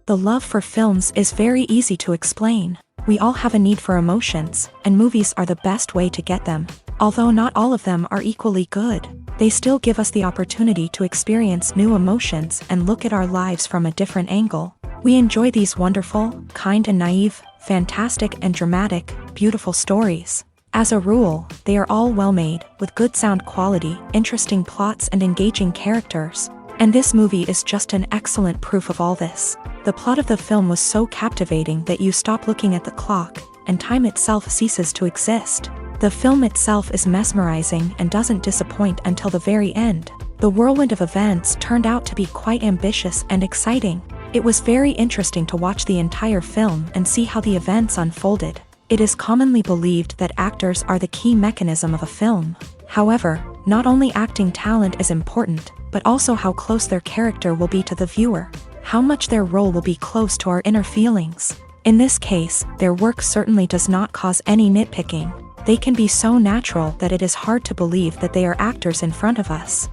The love for films is very easy to explain. We all have a need for emotions, and movies are the best way to get them. Although not all of them are equally good, they still give us the opportunity to experience new emotions and look at our lives from a different angle. We enjoy these wonderful, kind and naive, fantastic and dramatic, beautiful stories. As a rule, they are all well made, with good sound quality, interesting plots and engaging characters. And this movie is just an excellent proof of all this. The plot of the film was so captivating that you stop looking at the clock, and time itself ceases to exist. The film itself is mesmerizing and doesn't disappoint until the very end. The whirlwind of events turned out to be quite ambitious and exciting. It was very interesting to watch the entire film and see how the events unfolded. It is commonly believed that actors are the key mechanism of a film. However, not only acting talent is important, but also how close their character will be to the viewer. How much their role will be close to our inner feelings. In this case, their work certainly does not cause any nitpicking. They can be so natural that it is hard to believe that they are actors in front of us.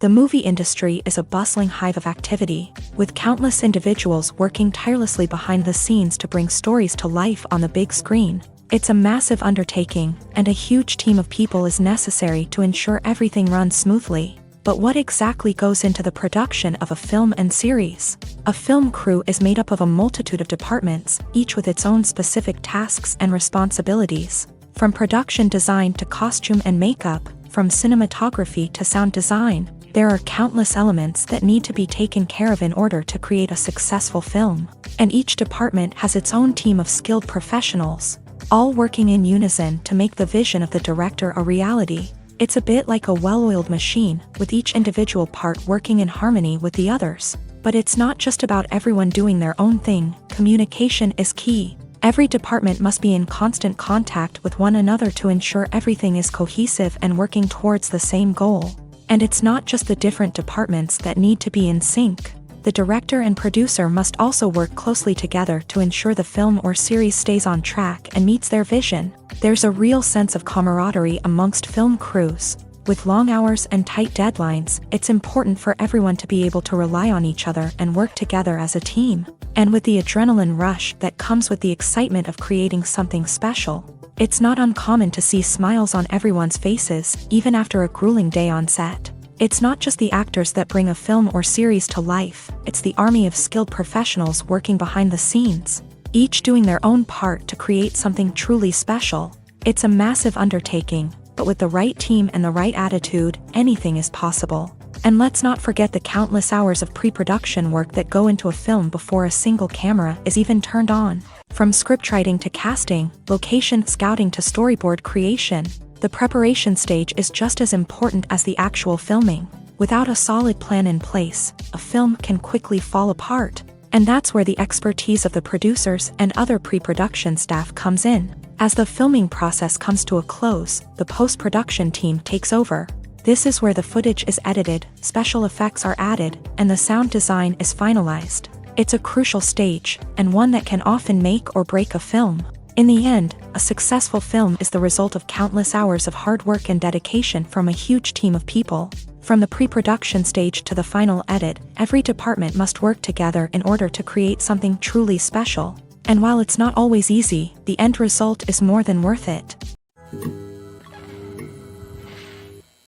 The movie industry is a bustling hive of activity, with countless individuals working tirelessly behind the scenes to bring stories to life on the big screen. It's a massive undertaking, and a huge team of people is necessary to ensure everything runs smoothly. But what exactly goes into the production of a film and series? A film crew is made up of a multitude of departments, each with its own specific tasks and responsibilities. From production design to costume and makeup, from cinematography to sound design, there are countless elements that need to be taken care of in order to create a successful film. And each department has its own team of skilled professionals, all working in unison to make the vision of the director a reality. It's a bit like a well-oiled machine, with each individual part working in harmony with the others. But it's not just about everyone doing their own thing. Communication is key. Every department must be in constant contact with one another to ensure everything is cohesive and working towards the same goal. And it's not just the different departments that need to be in sync. The director and producer must also work closely together to ensure the film or series stays on track and meets their vision. There's a real sense of camaraderie amongst film crews. With long hours and tight deadlines, it's important for everyone to be able to rely on each other and work together as a team. And with the adrenaline rush that comes with the excitement of creating something special, it's not uncommon to see smiles on everyone's faces, even after a grueling day on set. It's not just the actors that bring a film or series to life, it's the army of skilled professionals working behind the scenes, each doing their own part to create something truly special. It's a massive undertaking, but with the right team and the right attitude, anything is possible. And let's not forget the countless hours of pre-production work that go into a film before a single camera is even turned on. From scriptwriting to casting, location scouting to storyboard creation, the preparation stage is just as important as the actual filming. Without a solid plan in place, a film can quickly fall apart. And that's where the expertise of the producers and other pre-production staff comes in. As the filming process comes to a close, the post-production team takes over. This is where the footage is edited, special effects are added, and the sound design is finalized. It's a crucial stage, and one that can often make or break a film. In the end, a successful film is the result of countless hours of hard work and dedication from a huge team of people. From the pre-production stage to the final edit, every department must work together in order to create something truly special. And while it's not always easy, the end result is more than worth it.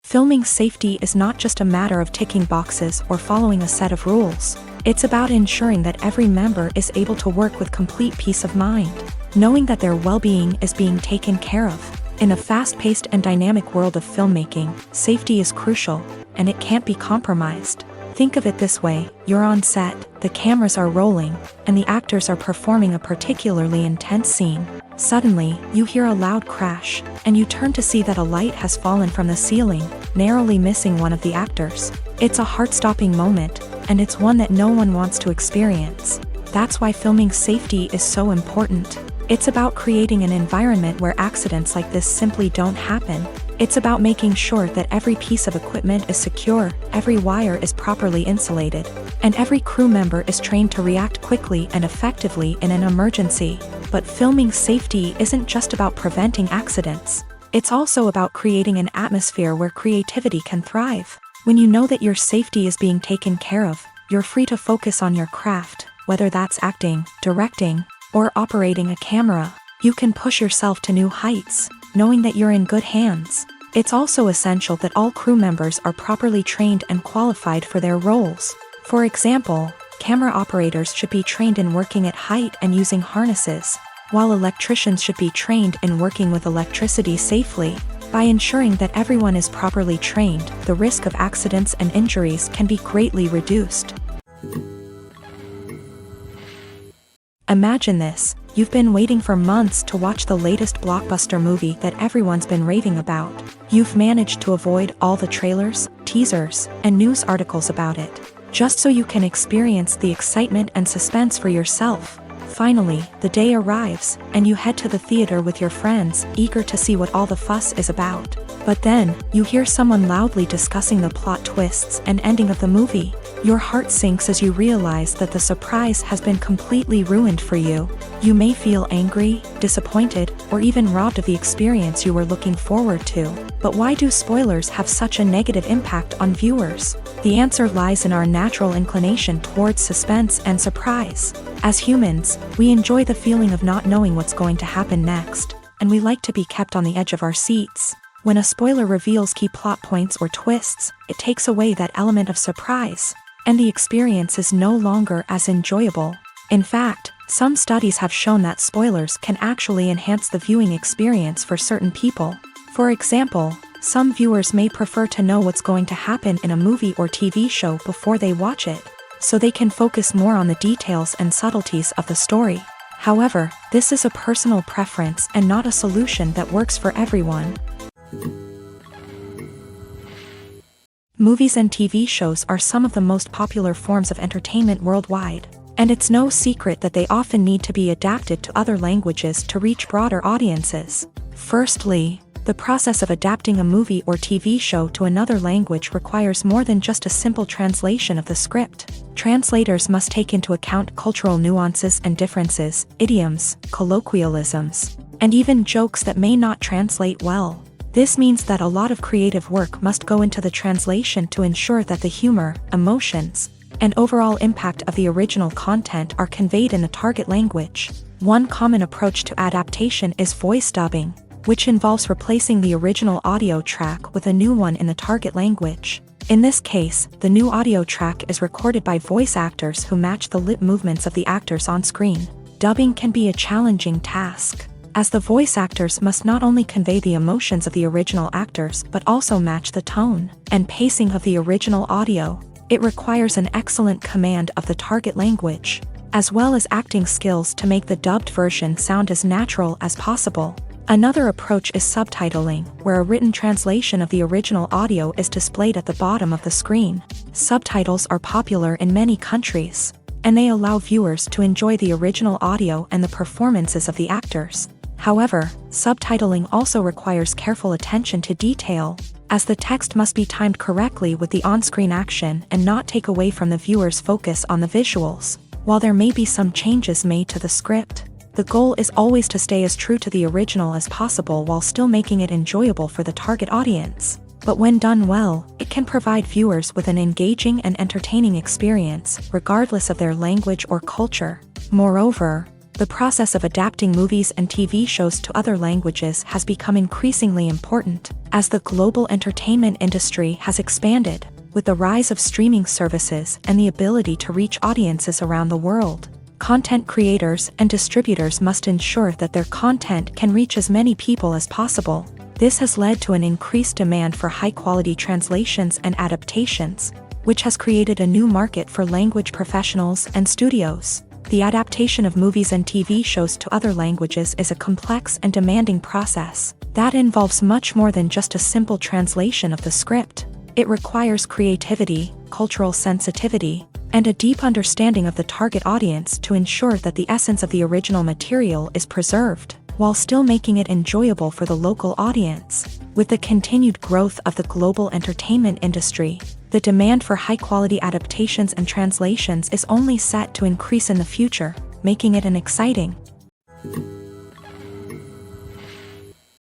Filming safety is not just a matter of ticking boxes or following a set of rules. It's about ensuring that every member is able to work with complete peace of mind, knowing that their well-being is being taken care of. In a fast-paced and dynamic world of filmmaking, safety is crucial, and it can't be compromised. Think of it this way: you're on set, the cameras are rolling, and the actors are performing a particularly intense scene. Suddenly, you hear a loud crash, and you turn to see that a light has fallen from the ceiling, narrowly missing one of the actors. It's a heart-stopping moment, and it's one that no one wants to experience. That's why filming safety is so important. It's about creating an environment where accidents like this simply don't happen. It's about making sure that every piece of equipment is secure, every wire is properly insulated, and every crew member is trained to react quickly and effectively in an emergency. But filming safety isn't just about preventing accidents. It's also about creating an atmosphere where creativity can thrive. When you know that your safety is being taken care of, you're free to focus on your craft, whether that's acting, directing, or operating a camera. You can push yourself to new heights, knowing that you're in good hands. It's also essential that all crew members are properly trained and qualified for their roles. For example, camera operators should be trained in working at height and using harnesses, while electricians should be trained in working with electricity safely. By ensuring that everyone is properly trained, the risk of accidents and injuries can be greatly reduced. Imagine this: you've been waiting for months to watch the latest blockbuster movie that everyone's been raving about. You've managed to avoid all the trailers, teasers, and news articles about it, just so you can experience the excitement and suspense for yourself. Finally, the day arrives, and you head to the theater with your friends, eager to see what all the fuss is about. But then, you hear someone loudly discussing the plot twists and ending of the movie. Your heart sinks as you realize that the surprise has been completely ruined for you. You may feel angry, disappointed, or even robbed of the experience you were looking forward to. But why do spoilers have such a negative impact on viewers? The answer lies in our natural inclination towards suspense and surprise. As humans, we enjoy the feeling of not knowing what's going to happen next, and we like to be kept on the edge of our seats. When a spoiler reveals key plot points or twists, it takes away that element of surprise, and the experience is no longer as enjoyable. In fact, some studies have shown that spoilers can actually enhance the viewing experience for certain people. For example, some viewers may prefer to know what's going to happen in a movie or TV show before they watch it, so they can focus more on the details and subtleties of the story. However, this is a personal preference and not a solution that works for everyone. Movies and TV shows are some of the most popular forms of entertainment worldwide, and it's no secret that they often need to be adapted to other languages to reach broader audiences. Firstly, the process of adapting a movie or TV show to another language requires more than just a simple translation of the script. Translators must take into account cultural nuances and differences, idioms, colloquialisms, and even jokes that may not translate well. This means that a lot of creative work must go into the translation to ensure that the humor, emotions, and overall impact of the original content are conveyed in the target language. One common approach to adaptation is voice dubbing, which involves replacing the original audio track with a new one in the target language. In this case, the new audio track is recorded by voice actors who match the lip movements of the actors on screen. Dubbing can be a challenging task, as the voice actors must not only convey the emotions of the original actors but also match the tone and pacing of the original audio. It requires an excellent command of the target language, as well as acting skills to make the dubbed version sound as natural as possible. Another approach is subtitling, where a written translation of the original audio is displayed at the bottom of the screen. Subtitles are popular in many countries, and they allow viewers to enjoy the original audio and the performances of the actors. However, subtitling also requires careful attention to detail, as the text must be timed correctly with the on-screen action and not take away from the viewer's focus on the visuals. While there may be some changes made to the script, the goal is always to stay as true to the original as possible while still making it enjoyable for the target audience. But when done well, it can provide viewers with an engaging and entertaining experience, regardless of their language or culture. Moreover, the process of adapting movies and TV shows to other languages has become increasingly important, as the global entertainment industry has expanded, with the rise of streaming services and the ability to reach audiences around the world. Content creators and distributors must ensure that their content can reach as many people as possible. This has led to an increased demand for high-quality translations and adaptations, which has created a new market for language professionals and studios. The adaptation of movies and TV shows to other languages is a complex and demanding process that involves much more than just a simple translation of the script. It requires creativity, cultural sensitivity, and a deep understanding of the target audience to ensure that the essence of the original material is preserved, while still making it enjoyable for the local audience. With the continued growth of the global entertainment industry, the demand for high-quality adaptations and translations is only set to increase in the future, making it an exciting.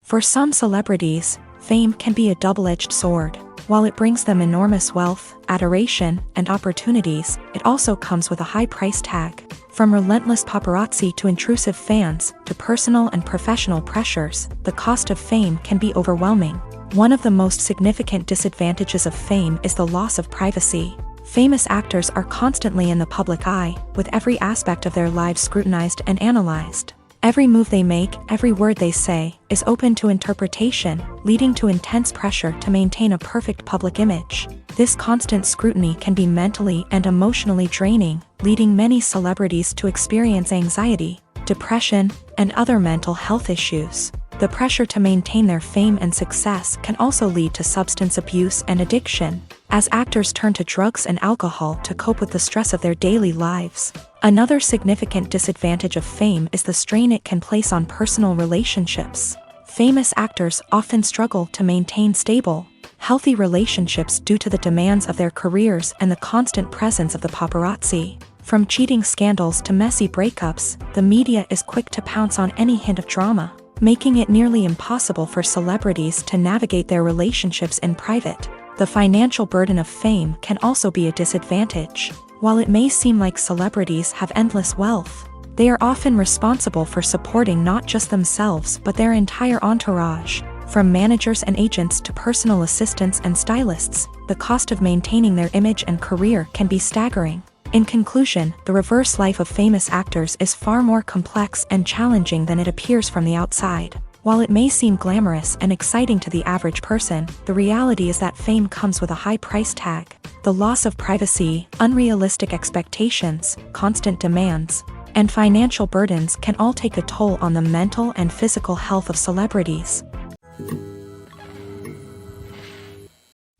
For some celebrities, fame can be a double-edged sword. While it brings them enormous wealth, adoration, and opportunities, it also comes with a high price tag. From relentless paparazzi to intrusive fans, to personal and professional pressures, the cost of fame can be overwhelming. One of the most significant disadvantages of fame is the loss of privacy. Famous actors are constantly in the public eye, with every aspect of their lives scrutinized and analyzed. Every move they make, every word they say, is open to interpretation, leading to intense pressure to maintain a perfect public image. This constant scrutiny can be mentally and emotionally draining, leading many celebrities to experience anxiety, depression, and other mental health issues. The pressure to maintain their fame and success can also lead to substance abuse and addiction, as actors turn to drugs and alcohol to cope with the stress of their daily lives. Another significant disadvantage of fame is the strain it can place on personal relationships. Famous actors often struggle to maintain stable, healthy relationships due to the demands of their careers and the constant presence of the paparazzi. From cheating scandals to messy breakups, the media is quick to pounce on any hint of drama, making it nearly impossible for celebrities to navigate their relationships in private. The financial burden of fame can also be a disadvantage. While it may seem like celebrities have endless wealth, they are often responsible for supporting not just themselves but their entire entourage. From managers and agents to personal assistants and stylists, the cost of maintaining their image and career can be staggering. In conclusion, the reverse life of famous actors is far more complex and challenging than it appears from the outside. While it may seem glamorous and exciting to the average person, the reality is that fame comes with a high price tag. The loss of privacy, unrealistic expectations, constant demands, and financial burdens can all take a toll on the mental and physical health of celebrities.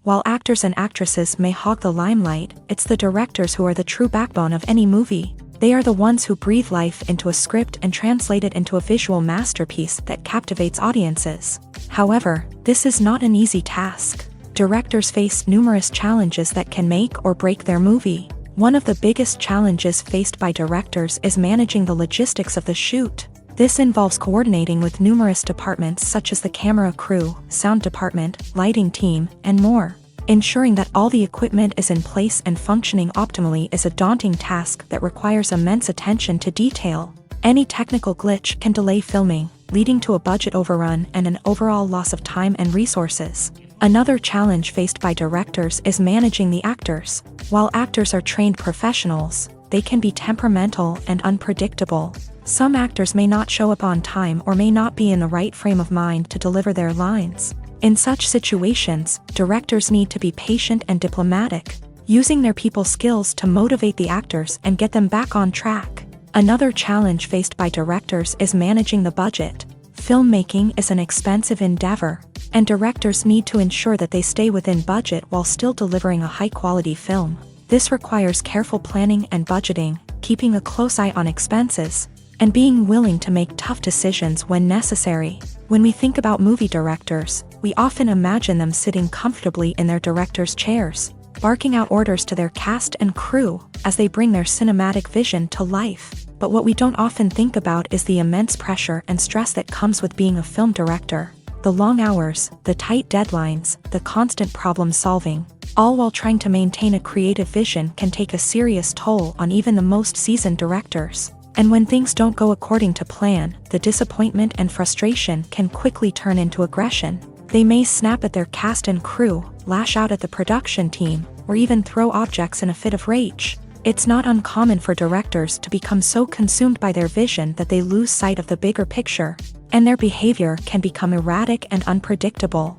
While actors and actresses may hog the limelight, it's the directors who are the true backbone of any movie. They are the ones who breathe life into a script and translate it into a visual masterpiece that captivates audiences. However, this is not an easy task. Directors face numerous challenges that can make or break their movie. One of the biggest challenges faced by directors is managing the logistics of the shoot. This involves coordinating with numerous departments such as the camera crew, sound department, lighting team, and more. Ensuring that all the equipment is in place and functioning optimally is a daunting task that requires immense attention to detail. Any technical glitch can delay filming, leading to a budget overrun and an overall loss of time and resources. Another challenge faced by directors is managing the actors. While actors are trained professionals, they can be temperamental and unpredictable. Some actors may not show up on time or may not be in the right frame of mind to deliver their lines. In such situations, directors need to be patient and diplomatic, using their people skills to motivate the actors and get them back on track. Another challenge faced by directors is managing the budget. Filmmaking is an expensive endeavor, and directors need to ensure that they stay within budget while still delivering a high-quality film. This requires careful planning and budgeting, keeping a close eye on expenses, and being willing to make tough decisions when necessary. When we think about movie directors, we often imagine them sitting comfortably in their director's chairs, barking out orders to their cast and crew as they bring their cinematic vision to life. But what we don't often think about is the immense pressure and stress that comes with being a film director. The long hours, the tight deadlines, the constant problem solving, all while trying to maintain a creative vision can take a serious toll on even the most seasoned directors. And when things don't go according to plan, the disappointment and frustration can quickly turn into aggression. They may snap at their cast and crew, lash out at the production team, or even throw objects in a fit of rage. It's not uncommon for directors to become so consumed by their vision that they lose sight of the bigger picture, and their behavior can become erratic and unpredictable.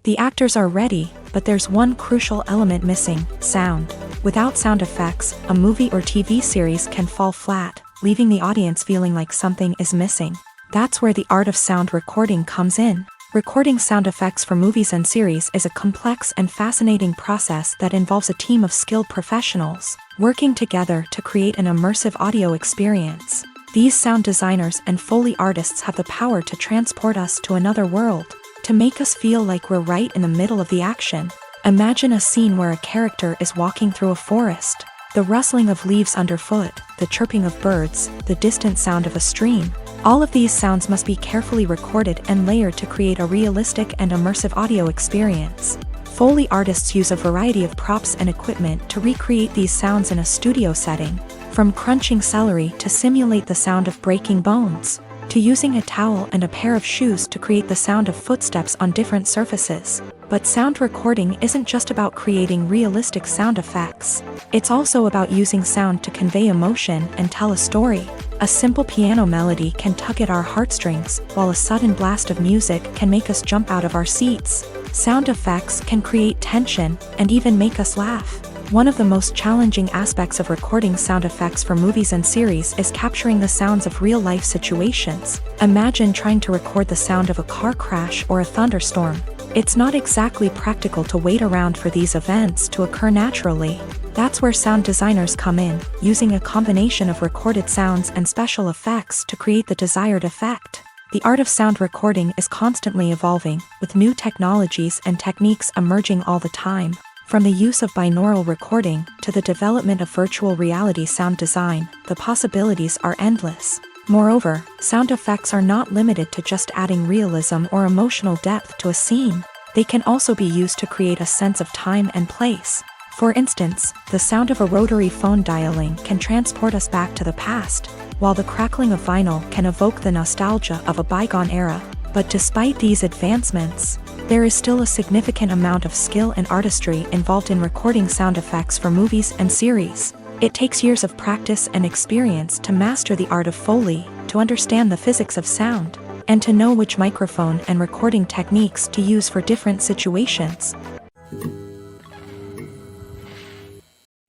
The actors are ready, but there's one crucial element missing: sound. Without sound effects, a movie or TV series can fall flat, leaving the audience feeling like something is missing. That's where the art of sound recording comes in. Recording sound effects for movies and series is a complex and fascinating process that involves a team of skilled professionals working together to create an immersive audio experience. These sound designers and Foley artists have the power to transport us to another world, to make us feel like we're right in the middle of the action. Imagine a scene where a character is walking through a forest. The rustling of leaves underfoot, the chirping of birds, the distant sound of a stream, All of these sounds must be carefully recorded and layered to create a realistic and immersive audio experience. Foley artists use a variety of props and equipment to recreate these sounds in a studio setting, from crunching celery to simulate the sound of breaking bones, to using a towel and a pair of shoes to create the sound of footsteps on different surfaces. But sound recording isn't just about creating realistic sound effects. It's also about using sound to convey emotion and tell a story. A simple piano melody can tug at our heartstrings, while a sudden blast of music can make us jump out of our seats. Sound effects can create tension and even make us laugh. One of the most challenging aspects of recording sound effects for movies and series is capturing the sounds of real-life situations. Imagine trying to record the sound of a car crash or a thunderstorm. It's not exactly practical to wait around for these events to occur naturally. That's where sound designers come in, using a combination of recorded sounds and special effects to create the desired effect. The art of sound recording is constantly evolving, with new technologies and techniques emerging all the time. From the use of binaural recording to the development of virtual reality sound design, the possibilities are endless. Moreover, sound effects are not limited to just adding realism or emotional depth to a scene. They can also be used to create a sense of time and place. For instance, the sound of a rotary phone dialing can transport us back to the past, while the crackling of vinyl can evoke the nostalgia of a bygone era. But despite these advancements, there is still a significant amount of skill and artistry involved in recording sound effects for movies and series. It takes years of practice and experience to master the art of Foley, to understand the physics of sound, and to know which microphone and recording techniques to use for different situations.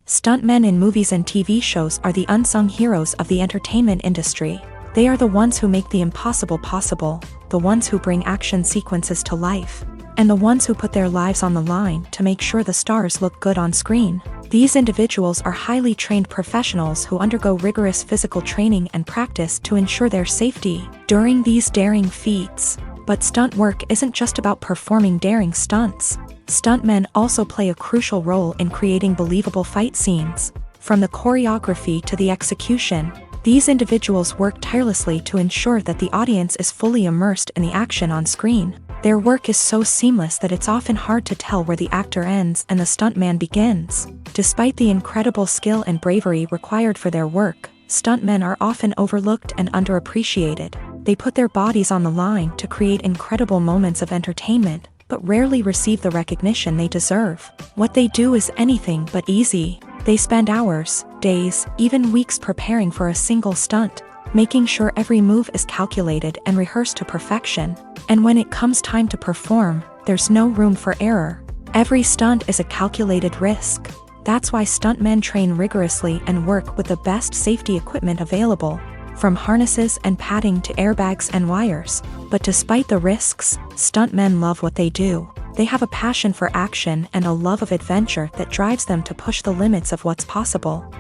Stuntmen in movies and TV shows are the unsung heroes of the entertainment industry. They are the ones who make the impossible possible, the ones who bring action sequences to life, and the ones who put their lives on the line to make sure the stars look good on screen. These individuals are highly trained professionals who undergo rigorous physical training and practice to ensure their safety during these daring feats. But stunt work isn't just about performing daring stunts. Stuntmen also play a crucial role in creating believable fight scenes. From the choreography to the execution, these individuals work tirelessly to ensure that the audience is fully immersed in the action on screen. Their work is so seamless that it's often hard to tell where the actor ends and the stuntman begins. Despite the incredible skill and bravery required for their work, stuntmen are often overlooked and underappreciated. They put their bodies on the line to create incredible moments of entertainment, but rarely receive the recognition they deserve. What they do is anything but easy. They spend hours, days, even weeks preparing for a single stunt, making sure every move is calculated and rehearsed to perfection. And when it comes time to perform, there's no room for error. Every stunt is a calculated risk. That's why stuntmen train rigorously and work with the best safety equipment available, from harnesses and padding to airbags and wires. But despite the risks, stuntmen love what they do. They have a passion for action and a love of adventure that drives them to push the limits of what's possible.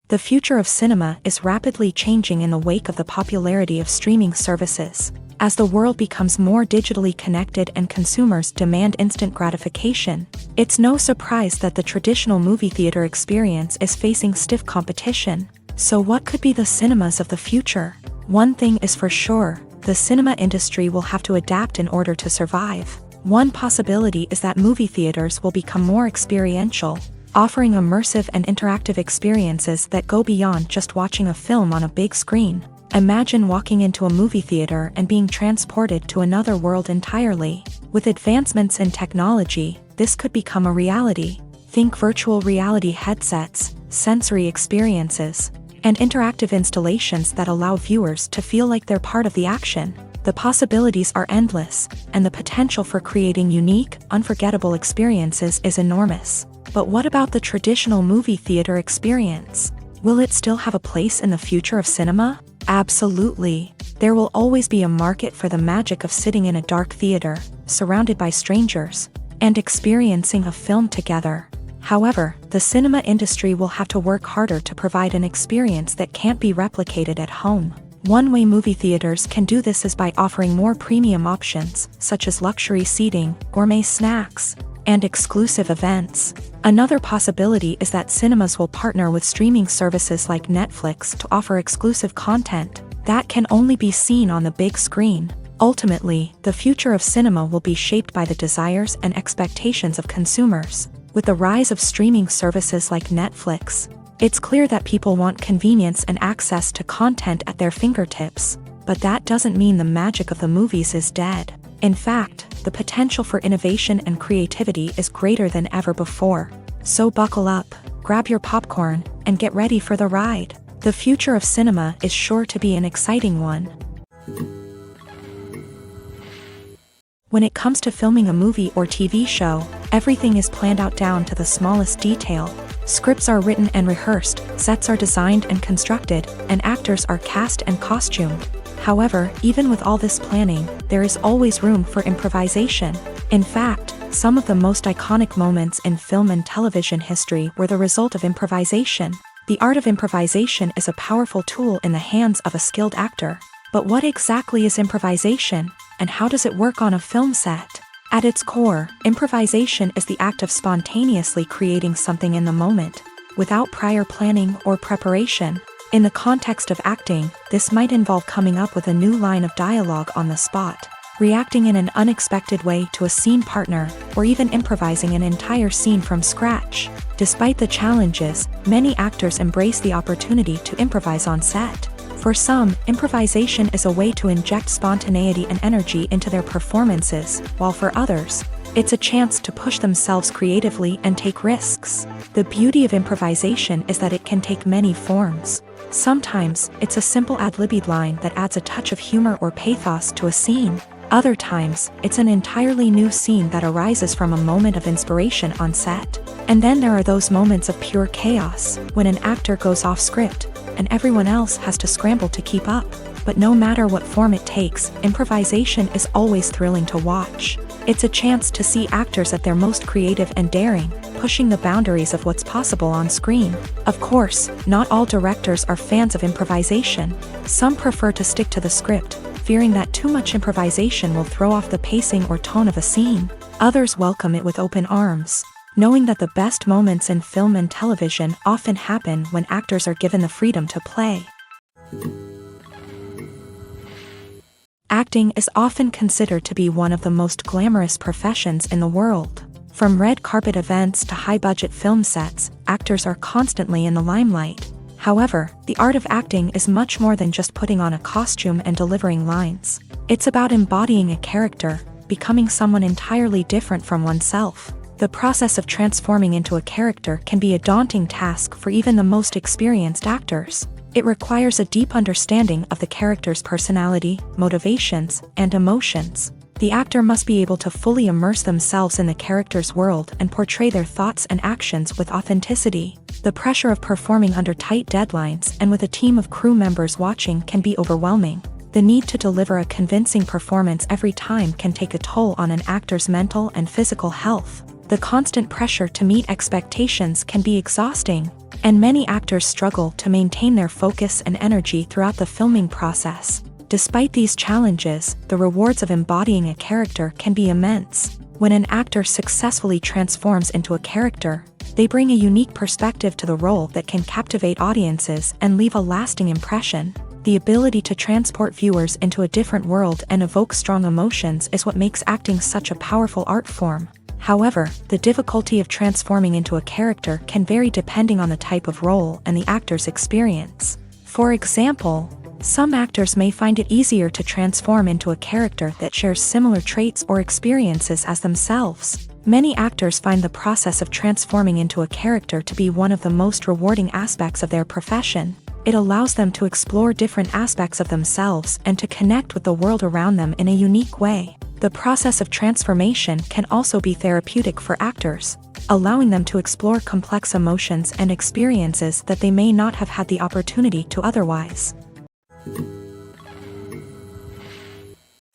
The future of cinema is rapidly changing in the wake of the popularity of streaming services. As the world becomes more digitally connected and consumers demand instant gratification, it's no surprise that the traditional movie theater experience is facing stiff competition. So what could be the cinemas of the future? One thing is for sure, the cinema industry will have to adapt in order to survive. One possibility is that movie theaters will become more experiential, offering immersive and interactive experiences that go beyond just watching a film on a big screen. Imagine walking into a movie theater and being transported to another world entirely. With advancements in technology, this could become a reality. Think virtual reality headsets, sensory experiences, and interactive installations that allow viewers to feel like they're part of the action. The possibilities are endless, and the potential for creating unique, unforgettable experiences is enormous. But what about the traditional movie theater experience? Will it still have a place in the future of cinema? Absolutely. There will always be a market for the magic of sitting in a dark theater, surrounded by strangers, and experiencing a film together. However, the cinema industry will have to work harder to provide an experience that can't be replicated at home. One way movie theaters can do this is by offering more premium options, such as luxury seating, gourmet snacks, and exclusive events. Another possibility is that cinemas will partner with streaming services like Netflix to offer exclusive content that can only be seen on the big screen. Ultimately, the future of cinema will be shaped by the desires and expectations of consumers. With the rise of streaming services like Netflix, it's clear that people want convenience and access to content at their fingertips. But that doesn't mean the magic of the movies is dead. In fact, the potential for innovation and creativity is greater than ever before. So buckle up, grab your popcorn, and get ready for the ride. The future of cinema is sure to be an exciting one. When it comes to filming a movie or TV show, everything is planned out down to the smallest detail. Scripts are written and rehearsed, sets are designed and constructed, and actors are cast and costumed. However, even with all this planning, there is always room for improvisation. In fact, some of the most iconic moments in film and television history were the result of improvisation. The art of improvisation is a powerful tool in the hands of a skilled actor. But what exactly is improvisation, and how does it work on a film set? At its core, improvisation is the act of spontaneously creating something in the moment, without prior planning or preparation. In the context of acting, this might involve coming up with a new line of dialogue on the spot, reacting in an unexpected way to a scene partner, or even improvising an entire scene from scratch. Despite the challenges, many actors embrace the opportunity to improvise on set. For some, improvisation is a way to inject spontaneity and energy into their performances, while for others, it's a chance to push themselves creatively and take risks. The beauty of improvisation is that it can take many forms. Sometimes, it's a simple ad-libbed line that adds a touch of humor or pathos to a scene. Other times, it's an entirely new scene that arises from a moment of inspiration on set. And then there are those moments of pure chaos, when an actor goes off script, and everyone else has to scramble to keep up. But no matter what form it takes, improvisation is always thrilling to watch. It's a chance to see actors at their most creative and daring, pushing the boundaries of what's possible on screen. Of course, not all directors are fans of improvisation. Some prefer to stick to the script, fearing that too much improvisation will throw off the pacing or tone of a scene. Others welcome it with open arms, knowing that the best moments in film and television often happen when actors are given the freedom to play. Acting is often considered to be one of the most glamorous professions in the world. From red carpet events to high-budget film sets, actors are constantly in the limelight. However, the art of acting is much more than just putting on a costume and delivering lines. It's about embodying a character, becoming someone entirely different from oneself. The process of transforming into a character can be a daunting task for even the most experienced actors. It requires a deep understanding of the character's personality, motivations, and emotions. The actor must be able to fully immerse themselves in the character's world and portray their thoughts and actions with authenticity. The pressure of performing under tight deadlines and with a team of crew members watching can be overwhelming. The need to deliver a convincing performance every time can take a toll on an actor's mental and physical health. The constant pressure to meet expectations can be exhausting, and many actors struggle to maintain their focus and energy throughout the filming process. Despite these challenges, the rewards of embodying a character can be immense. When an actor successfully transforms into a character, they bring a unique perspective to the role that can captivate audiences and leave a lasting impression. The ability to transport viewers into a different world and evoke strong emotions is what makes acting such a powerful art form. However, the difficulty of transforming into a character can vary depending on the type of role and the actor's experience. For example, some actors may find it easier to transform into a character that shares similar traits or experiences as themselves. Many actors find the process of transforming into a character to be one of the most rewarding aspects of their profession. It allows them to explore different aspects of themselves and to connect with the world around them in a unique way. The process of transformation can also be therapeutic for actors, allowing them to explore complex emotions and experiences that they may not have had the opportunity to otherwise.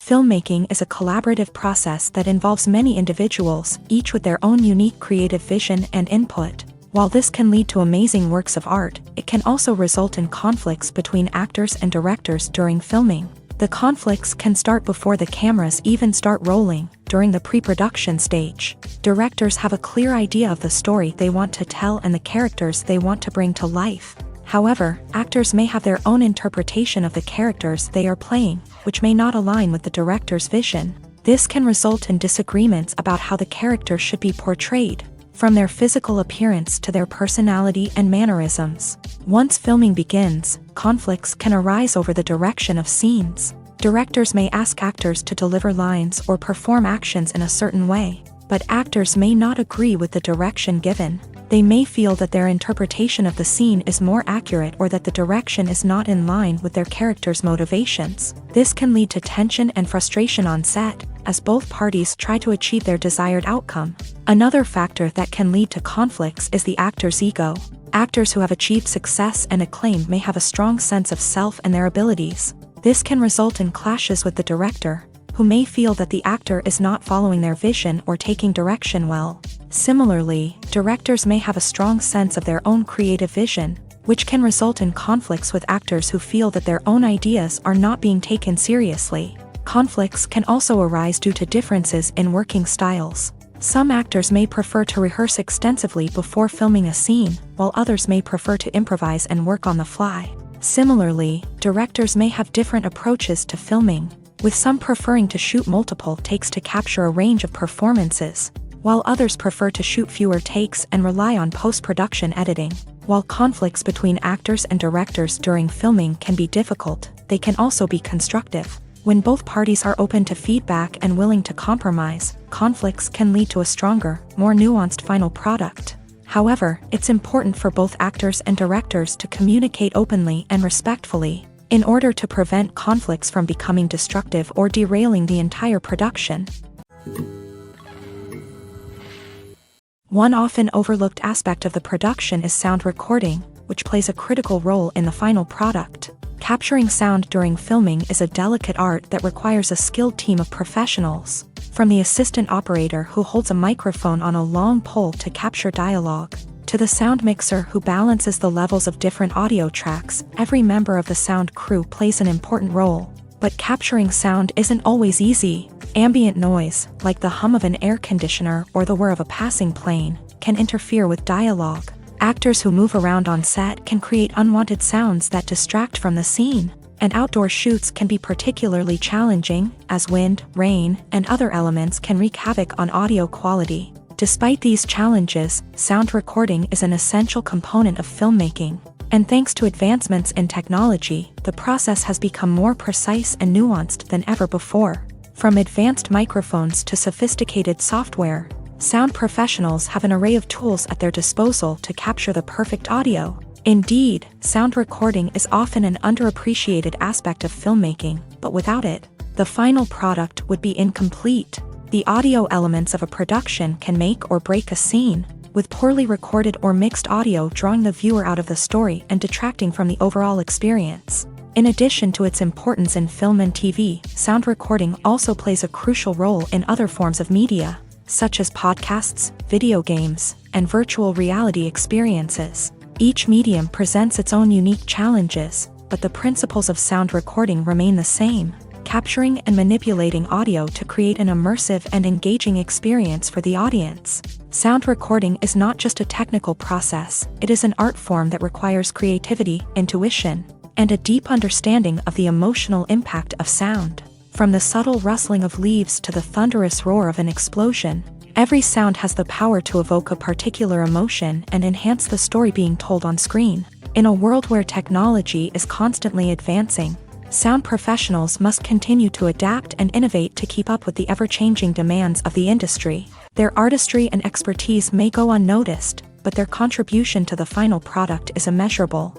Filmmaking is a collaborative process that involves many individuals, each with their own unique creative vision and input. While this can lead to amazing works of art, it can also result in conflicts between actors and directors during filming. The conflicts can start before the cameras even start rolling, during the pre-production stage. Directors have a clear idea of the story they want to tell and the characters they want to bring to life. However, actors may have their own interpretation of the characters they are playing, which may not align with the director's vision. This can result in disagreements about how the character should be portrayed, from their physical appearance to their personality and mannerisms. Once filming begins, conflicts can arise over the direction of scenes. Directors may ask actors to deliver lines or perform actions in a certain way, but actors may not agree with the direction given. They may feel that their interpretation of the scene is more accurate or that the direction is not in line with their character's motivations. This can lead to tension and frustration on set, as both parties try to achieve their desired outcome. Another factor that can lead to conflicts is the actor's ego. Actors who have achieved success and acclaim may have a strong sense of self and their abilities. This can result in clashes with the director, who may feel that the actor is not following their vision or taking direction well. Similarly, directors may have a strong sense of their own creative vision, which can result in conflicts with actors who feel that their own ideas are not being taken seriously. Conflicts can also arise due to differences in working styles. Some actors may prefer to rehearse extensively before filming a scene, while others may prefer to improvise and work on the fly. Similarly, directors may have different approaches to filming, with some preferring to shoot multiple takes to capture a range of performances, while others prefer to shoot fewer takes and rely on post-production editing. While conflicts between actors and directors during filming can be difficult, they can also be constructive. When both parties are open to feedback and willing to compromise, conflicts can lead to a stronger, more nuanced final product. However, it's important for both actors and directors to communicate openly and respectfully, in order to prevent conflicts from becoming destructive or derailing the entire production. One often overlooked aspect of the production is sound recording, which plays a critical role in the final product. Capturing sound during filming is a delicate art that requires a skilled team of professionals. From the assistant operator who holds a microphone on a long pole to capture dialogue, to the sound mixer who balances the levels of different audio tracks, every member of the sound crew plays an important role. But capturing sound isn't always easy. Ambient noise, like the hum of an air conditioner or the whir of a passing plane, can interfere with dialogue. Actors who move around on set can create unwanted sounds that distract from the scene, and outdoor shoots can be particularly challenging, as wind, rain, and other elements can wreak havoc on audio quality. Despite these challenges, sound recording is an essential component of filmmaking, and thanks to advancements in technology, the process has become more precise and nuanced than ever before. From advanced microphones to sophisticated software, sound professionals have an array of tools at their disposal to capture the perfect audio. Indeed, sound recording is often an underappreciated aspect of filmmaking, but without it, the final product would be incomplete. The audio elements of a production can make or break a scene, with poorly recorded or mixed audio drawing the viewer out of the story and detracting from the overall experience. In addition to its importance in film and TV, sound recording also plays a crucial role in other forms of media, such as podcasts, video games, and virtual reality experiences. Each medium presents its own unique challenges, but the principles of sound recording remain the same, capturing and manipulating audio to create an immersive and engaging experience for the audience. Sound recording is not just a technical process, it is an art form that requires creativity, intuition, and a deep understanding of the emotional impact of sound. From the subtle rustling of leaves to the thunderous roar of an explosion, every sound has the power to evoke a particular emotion and enhance the story being told on screen. In a world where technology is constantly advancing, sound professionals must continue to adapt and innovate to keep up with the ever-changing demands of the industry. Their artistry and expertise may go unnoticed, but their contribution to the final product is immeasurable.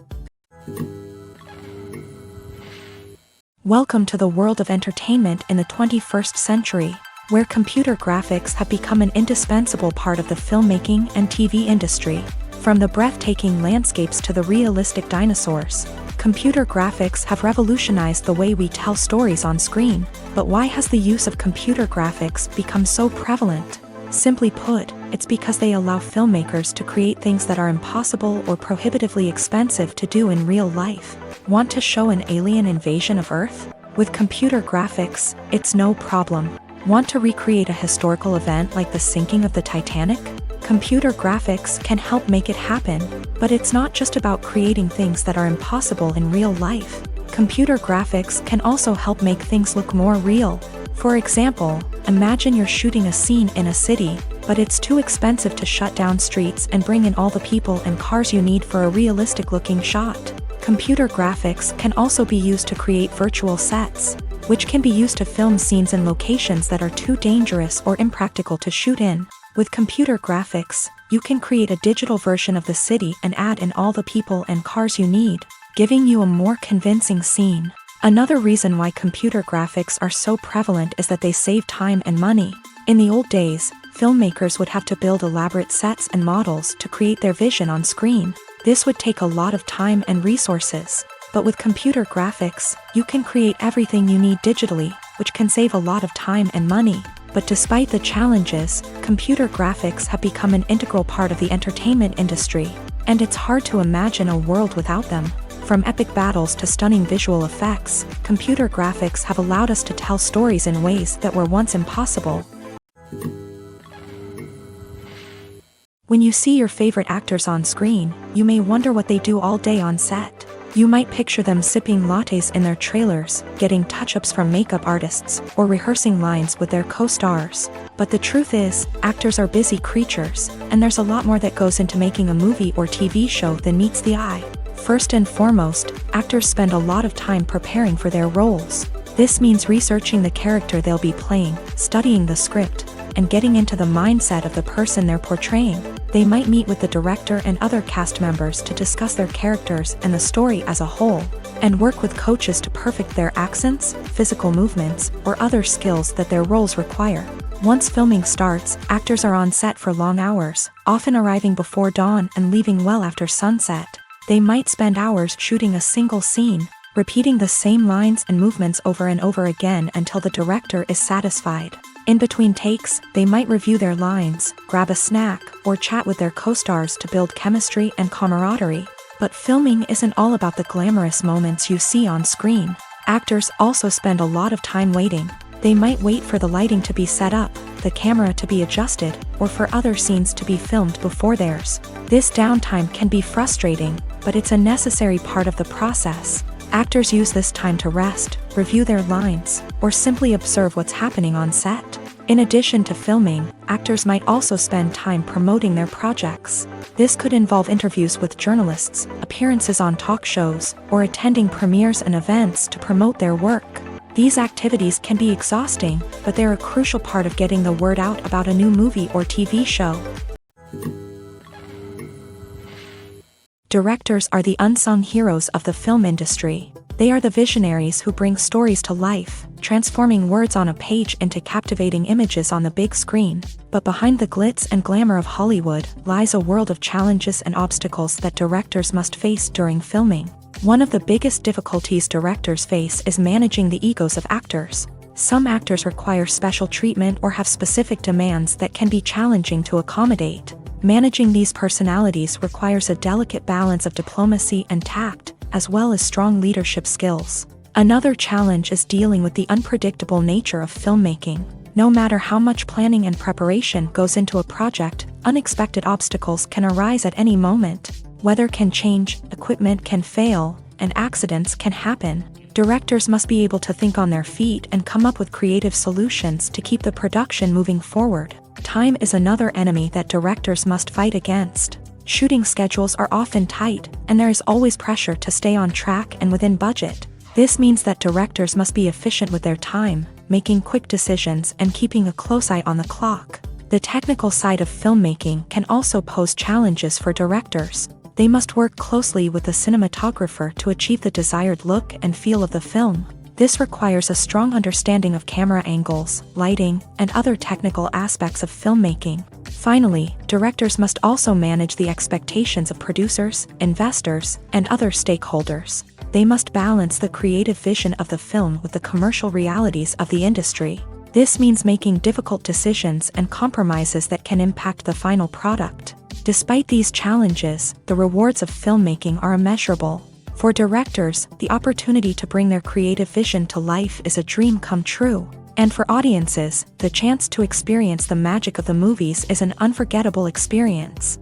Welcome to the world of entertainment in the 21st century, where computer graphics have become an indispensable part of the filmmaking and TV industry. From the breathtaking landscapes to the realistic dinosaurs, computer graphics have revolutionized the way we tell stories on screen. But why has the use of computer graphics become so prevalent? Simply put, it's because they allow filmmakers to create things that are impossible or prohibitively expensive to do in real life. Want to show an alien invasion of Earth? With computer graphics, it's no problem. Want to recreate a historical event like the sinking of the Titanic? Computer graphics can help make it happen, but it's not just about creating things that are impossible in real life. Computer graphics can also help make things look more real. For example, imagine you're shooting a scene in a city, but it's too expensive to shut down streets and bring in all the people and cars you need for a realistic-looking shot. Computer graphics can also be used to create virtual sets, which can be used to film scenes in locations that are too dangerous or impractical to shoot in. With computer graphics, you can create a digital version of the city and add in all the people and cars you need, giving you a more convincing scene. Another reason why computer graphics are so prevalent is that they save time and money. In the old days, filmmakers would have to build elaborate sets and models to create their vision on screen. This would take a lot of time and resources. But with computer graphics, you can create everything you need digitally, which can save a lot of time and money. But despite the challenges, computer graphics have become an integral part of the entertainment industry, and it's hard to imagine a world without them. From epic battles to stunning visual effects, computer graphics have allowed us to tell stories in ways that were once impossible. When you see your favorite actors on screen, you may wonder what they do all day on set. You might picture them sipping lattes in their trailers, getting touch-ups from makeup artists, or rehearsing lines with their co-stars. But the truth is, actors are busy creatures, and there's a lot more that goes into making a movie or TV show than meets the eye. First and foremost, actors spend a lot of time preparing for their roles. This means researching the character they'll be playing, studying the script, and getting into the mindset of the person they're portraying. They might meet with the director and other cast members to discuss their characters and the story as a whole, and work with coaches to perfect their accents, physical movements, or other skills that their roles require. Once filming starts, actors are on set for long hours, often arriving before dawn and leaving well after sunset. They might spend hours shooting a single scene, repeating the same lines and movements over and over again until the director is satisfied. In between takes, they might review their lines, grab a snack, or chat with their co-stars to build chemistry and camaraderie. But filming isn't all about the glamorous moments you see on screen. Actors also spend a lot of time waiting. They might wait for the lighting to be set up, the camera to be adjusted, or for other scenes to be filmed before theirs. This downtime can be frustrating, but it's a necessary part of the process. Actors use this time to rest, review their lines, or simply observe what's happening on set. In addition to filming, actors might also spend time promoting their projects. This could involve interviews with journalists, appearances on talk shows, or attending premieres and events to promote their work. These activities can be exhausting, but they're a crucial part of getting the word out about a new movie or TV show. Directors are the unsung heroes of the film industry. They are the visionaries who bring stories to life, transforming words on a page into captivating images on the big screen. But behind the glitz and glamour of Hollywood lies a world of challenges and obstacles that directors must face during filming. One of the biggest difficulties directors face is managing the egos of actors. Some actors require special treatment or have specific demands that can be challenging to accommodate. Managing these personalities requires a delicate balance of diplomacy and tact, as well as strong leadership skills. Another challenge is dealing with the unpredictable nature of filmmaking. No matter how much planning and preparation goes into a project, unexpected obstacles can arise at any moment. Weather can change, equipment can fail, and accidents can happen. Directors must be able to think on their feet and come up with creative solutions to keep the production moving forward. Time is another enemy that directors must fight against. Shooting schedules are often tight, and there is always pressure to stay on track and within budget. This means that directors must be efficient with their time, making quick decisions and keeping a close eye on the clock. The technical side of filmmaking can also pose challenges for directors. They must work closely with the cinematographer to achieve the desired look and feel of the film. This requires a strong understanding of camera angles, lighting, and other technical aspects of filmmaking. Finally, directors must also manage the expectations of producers, investors, and other stakeholders. They must balance the creative vision of the film with the commercial realities of the industry. This means making difficult decisions and compromises that can impact the final product. Despite these challenges, the rewards of filmmaking are immeasurable. For directors, the opportunity to bring their creative vision to life is a dream come true. And for audiences, the chance to experience the magic of the movies is an unforgettable experience.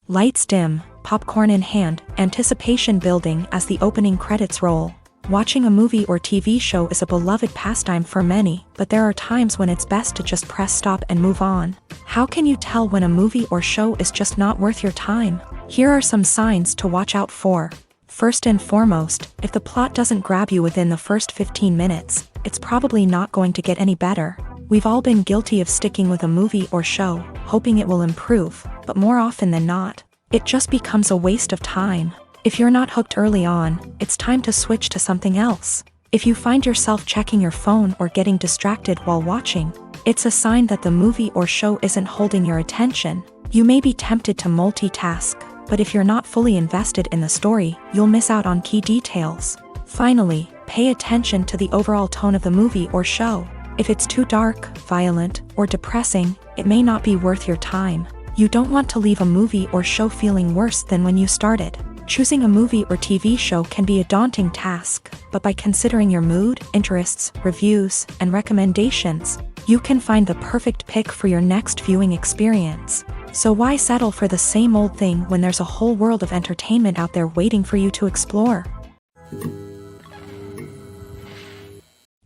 Lights dim, popcorn in hand, anticipation building as the opening credits roll. Watching a movie or TV show is a beloved pastime for many, but there are times when it's best to just press stop and move on. How can you tell when a movie or show is just not worth your time? Here are some signs to watch out for. First and foremost, if the plot doesn't grab you within the first 15 minutes, it's probably not going to get any better. We've all been guilty of sticking with a movie or show, hoping it will improve, but more often than not, it just becomes a waste of time. If you're not hooked early on, it's time to switch to something else. If you find yourself checking your phone or getting distracted while watching, it's a sign that the movie or show isn't holding your attention. You may be tempted to multitask, but if you're not fully invested in the story, you'll miss out on key details. Finally, pay attention to the overall tone of the movie or show. If it's too dark, violent, or depressing, it may not be worth your time. You don't want to leave a movie or show feeling worse than when you started. Choosing a movie or TV show can be a daunting task, but by considering your mood, interests, reviews, and recommendations, you can find the perfect pick for your next viewing experience. So why settle for the same old thing when there's a whole world of entertainment out there waiting for you to explore?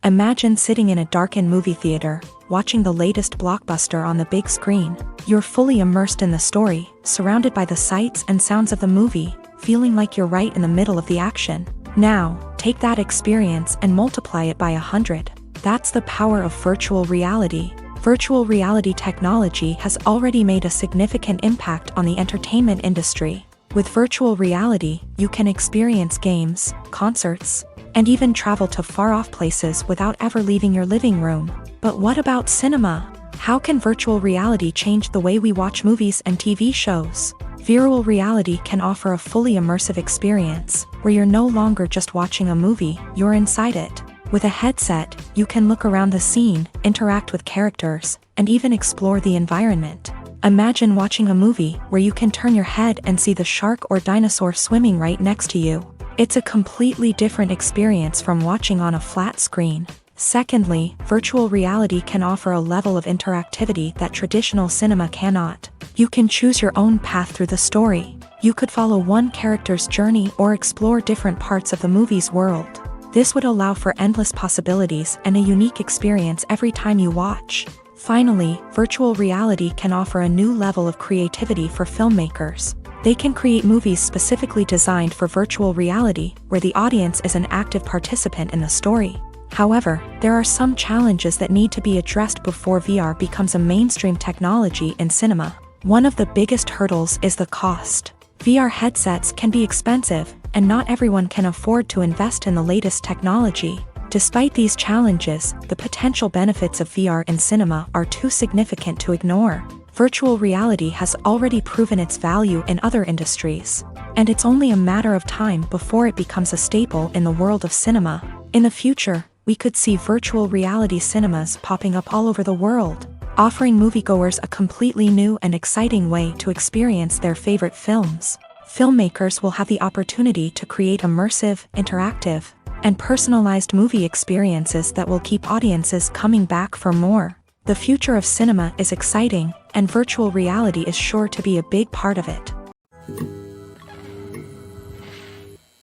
Imagine sitting in a darkened movie theater, watching the latest blockbuster on the big screen. You're fully immersed in the story, surrounded by the sights and sounds of the movie, feeling like you're right in the middle of the action. Now, take that experience and multiply it by 100. That's the power of virtual reality. Virtual reality technology has already made a significant impact on the entertainment industry. With virtual reality, you can experience games, concerts, and even travel to far-off places without ever leaving your living room. But what about cinema? How can virtual reality change the way we watch movies and TV shows? Virtual reality can offer a fully immersive experience, where you're no longer just watching a movie, you're inside it. With a headset, you can look around the scene, interact with characters, and even explore the environment. Imagine watching a movie where you can turn your head and see the shark or dinosaur swimming right next to you. It's a completely different experience from watching on a flat screen. Secondly, virtual reality can offer a level of interactivity that traditional cinema cannot. You can choose your own path through the story. You could follow one character's journey or explore different parts of the movie's world. This would allow for endless possibilities and a unique experience every time you watch. Finally, virtual reality can offer a new level of creativity for filmmakers. They can create movies specifically designed for virtual reality, where the audience is an active participant in the story. However, there are some challenges that need to be addressed before VR becomes a mainstream technology in cinema. One of the biggest hurdles is the cost. VR headsets can be expensive, and not everyone can afford to invest in the latest technology. Despite these challenges, the potential benefits of VR in cinema are too significant to ignore. Virtual reality has already proven its value in other industries, and it's only a matter of time before it becomes a staple in the world of cinema. In the future, we could see virtual reality cinemas popping up all over the world, offering moviegoers a completely new and exciting way to experience their favorite films. Filmmakers will have the opportunity to create immersive, interactive, and personalized movie experiences that will keep audiences coming back for more. The future of cinema is exciting, and virtual reality is sure to be a big part of it.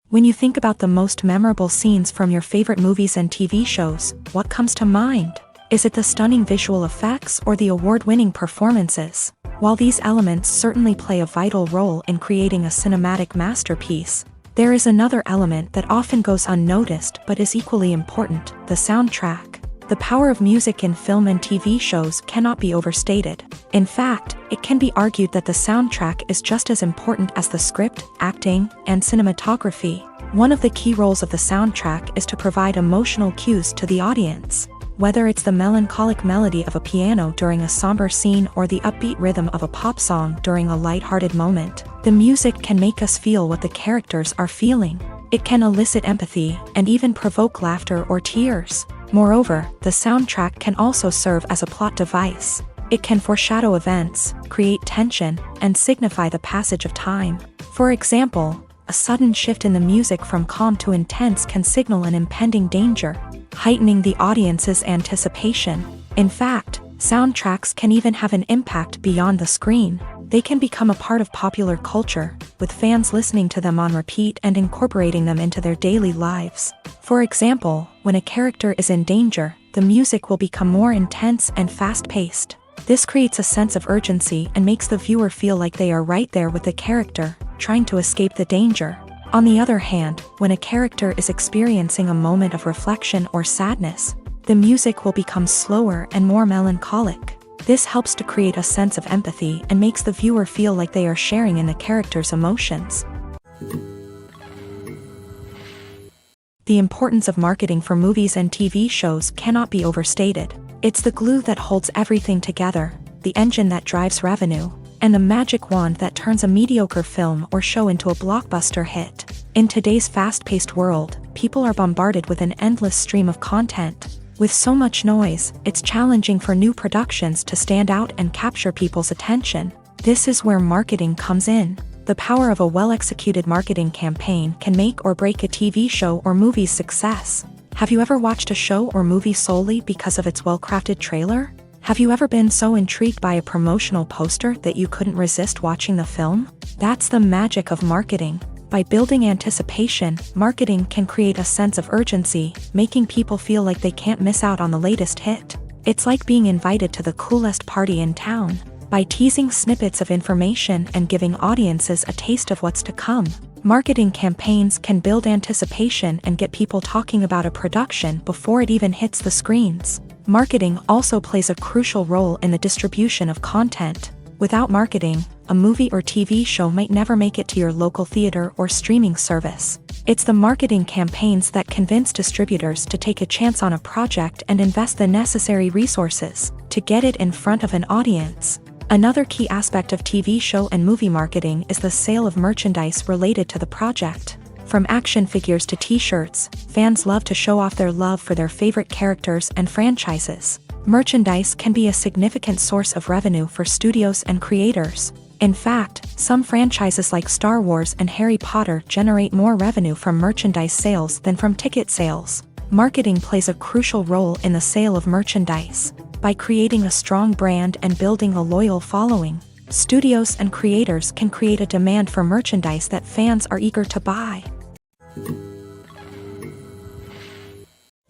When you think about the most memorable scenes from your favorite movies and TV shows, what comes to mind? Is it the stunning visual effects or the award-winning performances? While these elements certainly play a vital role in creating a cinematic masterpiece, there is another element that often goes unnoticed but is equally important: the soundtrack. The power of music in film and TV shows cannot be overstated. In fact, it can be argued that the soundtrack is just as important as the script, acting, and cinematography. One of the key roles of the soundtrack is to provide emotional cues to the audience. Whether it's the melancholic melody of a piano during a somber scene or the upbeat rhythm of a pop song during a light-hearted moment, the music can make us feel what the characters are feeling. It can elicit empathy and even provoke laughter or tears. Moreover, the soundtrack can also serve as a plot device. It can foreshadow events, create tension, and signify the passage of time. For example, a sudden shift in the music from calm to intense can signal an impending danger, heightening the audience's anticipation. In fact, soundtracks can even have an impact beyond the screen. They can become a part of popular culture, with fans listening to them on repeat and incorporating them into their daily lives. For example, when a character is in danger, the music will become more intense and fast-paced. This creates a sense of urgency and makes the viewer feel like they are right there with the character, trying to escape the danger. On the other hand, when a character is experiencing a moment of reflection or sadness, the music will become slower and more melancholic. This helps to create a sense of empathy and makes the viewer feel like they are sharing in the character's emotions. The importance of marketing for movies and TV shows cannot be overstated. It's the glue that holds everything together, the engine that drives revenue, and the magic wand that turns a mediocre film or show into a blockbuster hit. In today's fast-paced world, people are bombarded with an endless stream of content. With so much noise, it's challenging for new productions to stand out and capture people's attention. This is where marketing comes in. The power of a well-executed marketing campaign can make or break a TV show or movie's success. Have you ever watched a show or movie solely because of its well-crafted trailer? Have you ever been so intrigued by a promotional poster that you couldn't resist watching the film? That's the magic of marketing. By building anticipation, marketing can create a sense of urgency, making people feel like they can't miss out on the latest hit. It's like being invited to the coolest party in town. By teasing snippets of information and giving audiences a taste of what's to come, marketing campaigns can build anticipation and get people talking about a production before it even hits the screens. Marketing also plays a crucial role in the distribution of content. Without marketing, a movie or TV show might never make it to your local theater or streaming service. It's the marketing campaigns that convince distributors to take a chance on a project and invest the necessary resources to get it in front of an audience. Another key aspect of TV show and movie marketing is the sale of merchandise related to the project. From action figures to t-shirts, fans love to show off their love for their favorite characters and franchises. Merchandise can be a significant source of revenue for studios and creators. In fact, some franchises like Star Wars and Harry Potter generate more revenue from merchandise sales than from ticket sales. Marketing plays a crucial role in the sale of merchandise. By creating a strong brand and building a loyal following, studios and creators can create a demand for merchandise that fans are eager to buy.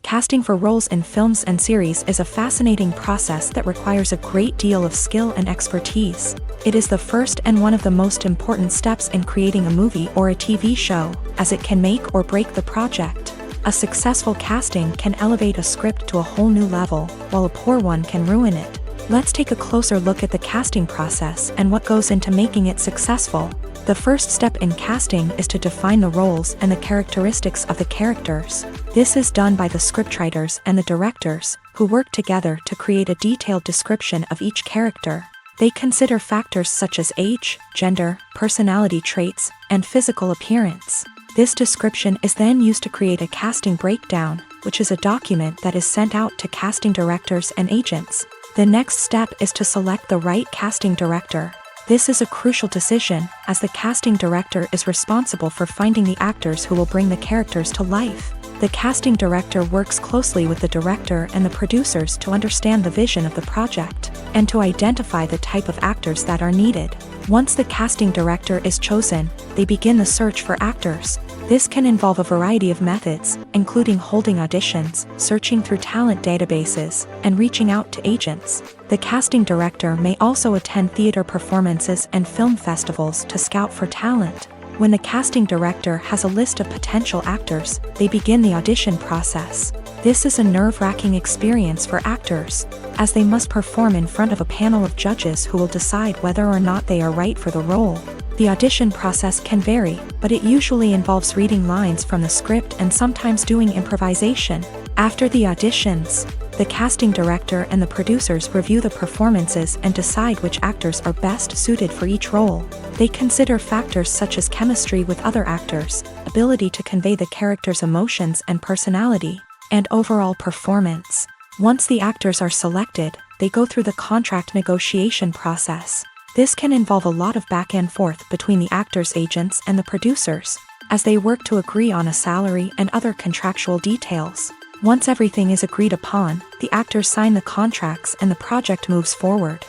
Casting for roles in films and series is a fascinating process that requires a great deal of skill and expertise. It is the first and one of the most important steps in creating a movie or a TV show, as it can make or break the project. A successful casting can elevate a script to a whole new level, while a poor one can ruin it. Let's take a closer look at the casting process and what goes into making it successful. The first step in casting is to define the roles and the characteristics of the characters. This is done by the scriptwriters and the directors, who work together to create a detailed description of each character. They consider factors such as age, gender, personality traits, and physical appearance. This description is then used to create a casting breakdown, which is a document that is sent out to casting directors and agents. The next step is to select the right casting director. This is a crucial decision, as the casting director is responsible for finding the actors who will bring the characters to life. The casting director works closely with the director and the producers to understand the vision of the project, and to identify the type of actors that are needed. Once the casting director is chosen, they begin the search for actors. This can involve a variety of methods, including holding auditions, searching through talent databases, and reaching out to agents. The casting director may also attend theater performances and film festivals to scout for talent. When the casting director has a list of potential actors, they begin the audition process. This is a nerve-wracking experience for actors, as they must perform in front of a panel of judges who will decide whether or not they are right for the role. The audition process can vary, but it usually involves reading lines from the script and sometimes doing improvisation. After the auditions, the casting director and the producers review the performances and decide which actors are best suited for each role. They consider factors such as chemistry with other actors, ability to convey the character's emotions and personality, and overall performance. Once the actors are selected, they go through the contract negotiation process. This can involve a lot of back and forth between the actors' agents and the producers, as they work to agree on a salary and other contractual details. Once everything is agreed upon, the actors sign the contracts and the project moves forward.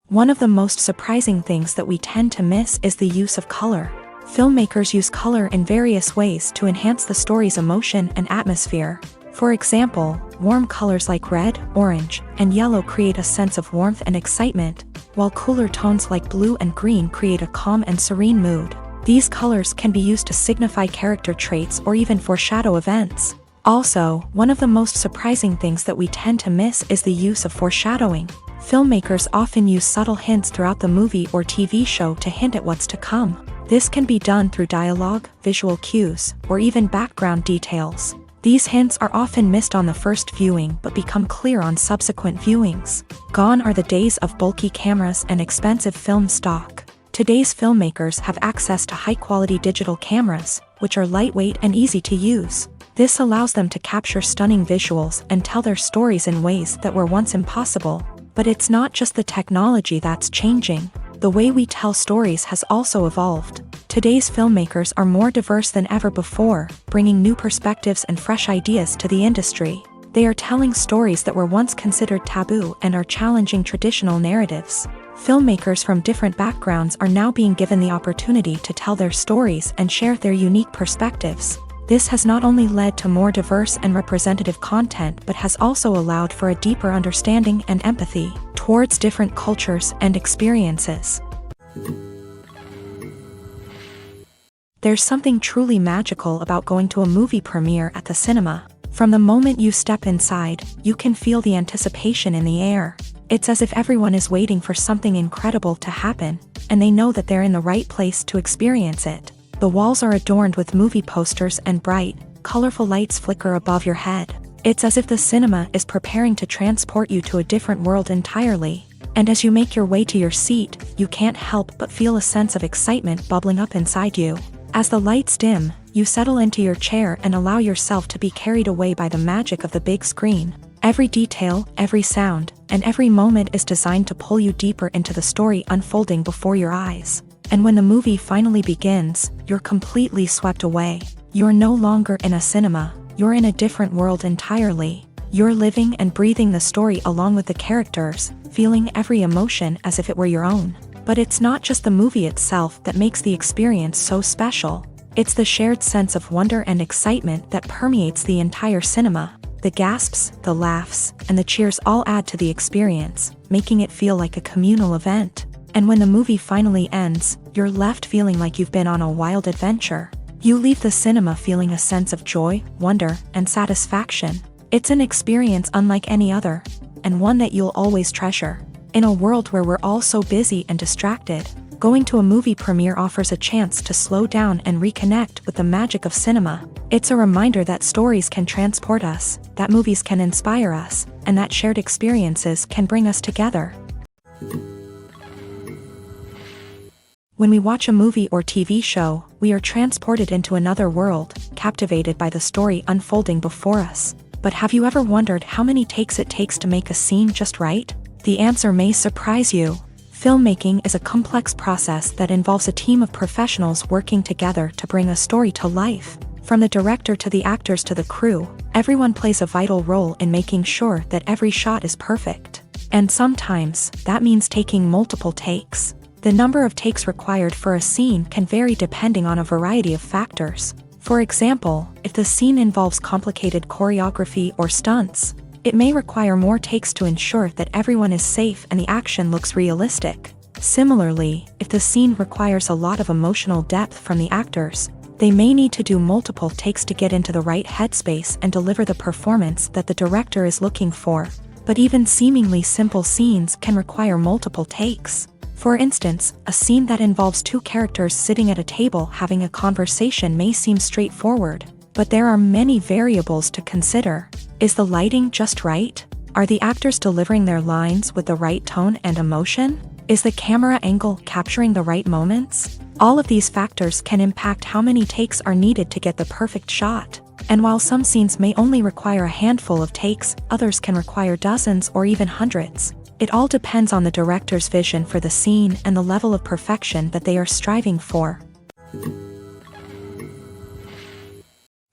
One of the most surprising things that we tend to miss is the use of color. Filmmakers use color in various ways to enhance the story's emotion and atmosphere. For example, warm colors like red, orange, and yellow create a sense of warmth and excitement, while cooler tones like blue and green create a calm and serene mood. These colors can be used to signify character traits or even foreshadow events. Also, one of the most surprising things that we tend to miss is the use of foreshadowing. Filmmakers often use subtle hints throughout the movie or TV show to hint at what's to come. This can be done through dialogue, visual cues, or even background details. These hints are often missed on the first viewing but become clear on subsequent viewings. Gone are the days of bulky cameras and expensive film stock. Today's filmmakers have access to high-quality digital cameras, which are lightweight and easy to use. This allows them to capture stunning visuals and tell their stories in ways that were once impossible. But it's not just the technology that's changing. The way we tell stories has also evolved. Today's filmmakers are more diverse than ever before, bringing new perspectives and fresh ideas to the industry. They are telling stories that were once considered taboo and are challenging traditional narratives. Filmmakers from different backgrounds are now being given the opportunity to tell their stories and share their unique perspectives. This has not only led to more diverse and representative content but has also allowed for a deeper understanding and empathy towards different cultures and experiences. There's something truly magical about going to a movie premiere at the cinema. From the moment you step inside, you can feel the anticipation in the air. It's as if everyone is waiting for something incredible to happen, and they know that they're in the right place to experience it. The walls are adorned with movie posters and bright, colorful lights flicker above your head. It's as if the cinema is preparing to transport you to a different world entirely. And as you make your way to your seat, you can't help but feel a sense of excitement bubbling up inside you. As the lights dim, you settle into your chair and allow yourself to be carried away by the magic of the big screen. Every detail, every sound, and every moment is designed to pull you deeper into the story unfolding before your eyes. And when the movie finally begins, you're completely swept away. You're no longer in a cinema, you're in a different world entirely. You're living and breathing the story along with the characters, feeling every emotion as if it were your own. But it's not just the movie itself that makes the experience so special. It's the shared sense of wonder and excitement that permeates the entire cinema. The gasps, the laughs, and the cheers all add to the experience, making it feel like a communal event. And when the movie finally ends, you're left feeling like you've been on a wild adventure. You leave the cinema feeling a sense of joy, wonder, and satisfaction. It's an experience unlike any other, and one that you'll always treasure. In a world where we're all so busy and distracted, going to a movie premiere offers a chance to slow down and reconnect with the magic of cinema. It's a reminder that stories can transport us, that movies can inspire us, and that shared experiences can bring us together. When we watch a movie or TV show, we are transported into another world, captivated by the story unfolding before us. But have you ever wondered how many takes it takes to make a scene just right? The answer may surprise you. Filmmaking is a complex process that involves a team of professionals working together to bring a story to life. From the director to the actors to the crew, everyone plays a vital role in making sure that every shot is perfect. And sometimes, that means taking multiple takes. The number of takes required for a scene can vary depending on a variety of factors. For example, if the scene involves complicated choreography or stunts, it may require more takes to ensure that everyone is safe and the action looks realistic. Similarly, if the scene requires a lot of emotional depth from the actors, they may need to do multiple takes to get into the right headspace and deliver the performance that the director is looking for. But even seemingly simple scenes can require multiple takes. For instance, a scene that involves two characters sitting at a table having a conversation may seem straightforward, but there are many variables to consider. Is the lighting just right? Are the actors delivering their lines with the right tone and emotion? Is the camera angle capturing the right moments? All of these factors can impact how many takes are needed to get the perfect shot. And while some scenes may only require a handful of takes, others can require dozens or even hundreds. It all depends on the director's vision for the scene and the level of perfection that they are striving for.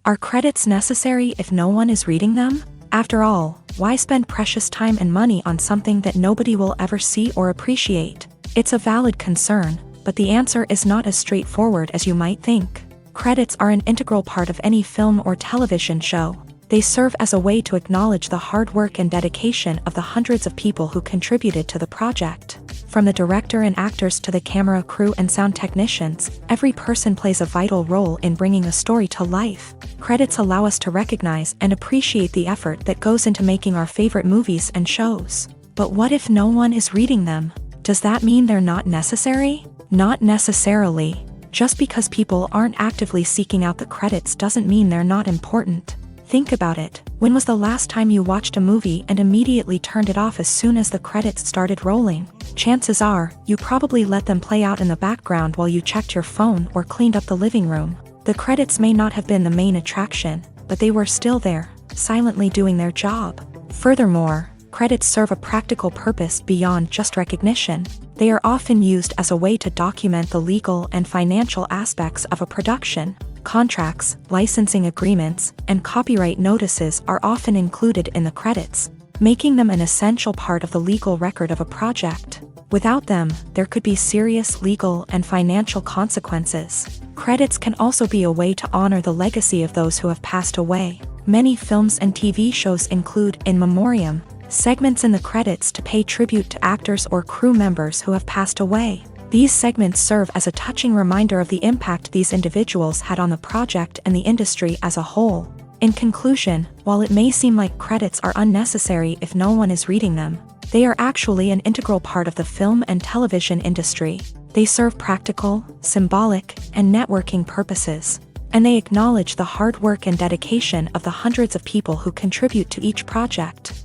Are credits necessary if no one is reading them? After all, why spend precious time and money on something that nobody will ever see or appreciate? It's a valid concern, but the answer is not as straightforward as you might think. Credits are an integral part of any film or television show. They serve as a way to acknowledge the hard work and dedication of the hundreds of people who contributed to the project. From the director and actors to the camera crew and sound technicians, every person plays a vital role in bringing a story to life. Credits allow us to recognize and appreciate the effort that goes into making our favorite movies and shows. But what if no one is reading them? Does that mean they're not necessary? Not necessarily. Just because people aren't actively seeking out the credits doesn't mean they're not important. Think about it. When was the last time you watched a movie and immediately turned it off as soon as the credits started rolling? Chances are, you probably let them play out in the background while you checked your phone or cleaned up the living room. The credits may not have been the main attraction, but they were still there, silently doing their job. Furthermore, credits serve a practical purpose beyond just recognition. They are often used as a way to document the legal and financial aspects of a production. Contracts, licensing agreements, and copyright notices are often included in the credits, making them an essential part of the legal record of a project. Without them, there could be serious legal and financial consequences. Credits can also be a way to honor the legacy of those who have passed away. Many films and TV shows include in memoriam segments in the credits to pay tribute to actors or crew members who have passed away. These segments serve as a touching reminder of the impact these individuals had on the project and the industry as a whole. In conclusion, while it may seem like credits are unnecessary if no one is reading them, they are actually an integral part of the film and television industry. They serve practical, symbolic, and networking purposes, and they acknowledge the hard work and dedication of the hundreds of people who contribute to each project.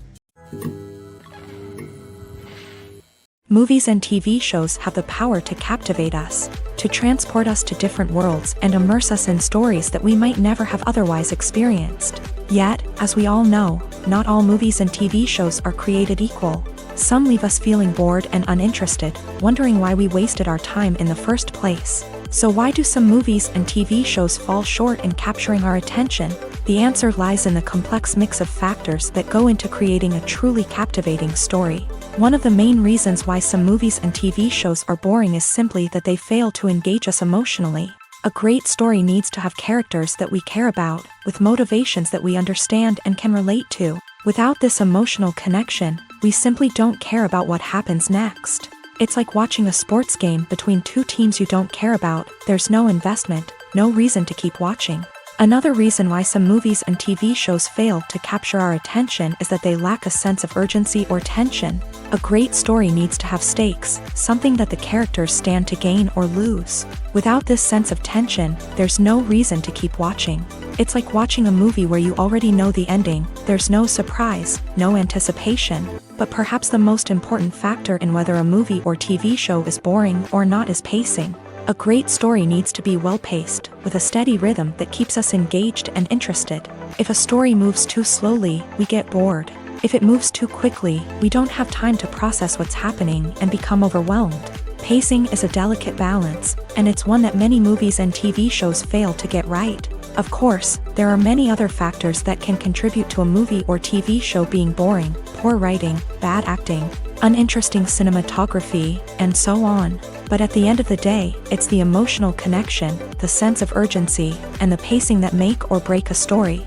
Movies and TV shows have the power to captivate us, to transport us to different worlds and immerse us in stories that we might never have otherwise experienced. Yet, as we all know, not all movies and TV shows are created equal. Some leave us feeling bored and uninterested, wondering why we wasted our time in the first place. So why do some movies and TV shows fall short in capturing our attention? The answer lies in the complex mix of factors that go into creating a truly captivating story. One of the main reasons why some movies and TV shows are boring is simply that they fail to engage us emotionally. A great story needs to have characters that we care about, with motivations that we understand and can relate to. Without this emotional connection, we simply don't care about what happens next. It's like watching a sports game between two teams you don't care about. There's no investment, no reason to keep watching. Another reason why some movies and TV shows fail to capture our attention is that they lack a sense of urgency or tension. A great story needs to have stakes, something that the characters stand to gain or lose. Without this sense of tension, there's no reason to keep watching. It's like watching a movie where you already know the ending. There's no surprise, no anticipation. But perhaps the most important factor in whether a movie or TV show is boring or not is pacing. A great story needs to be well-paced, with a steady rhythm that keeps us engaged and interested. If a story moves too slowly, we get bored. If it moves too quickly, we don't have time to process what's happening and become overwhelmed. Pacing is a delicate balance, and it's one that many movies and TV shows fail to get right. Of course, there are many other factors that can contribute to a movie or TV show being boring: poor writing, bad acting, uninteresting cinematography, and so on. But at the end of the day, it's the emotional connection, the sense of urgency, and the pacing that make or break a story.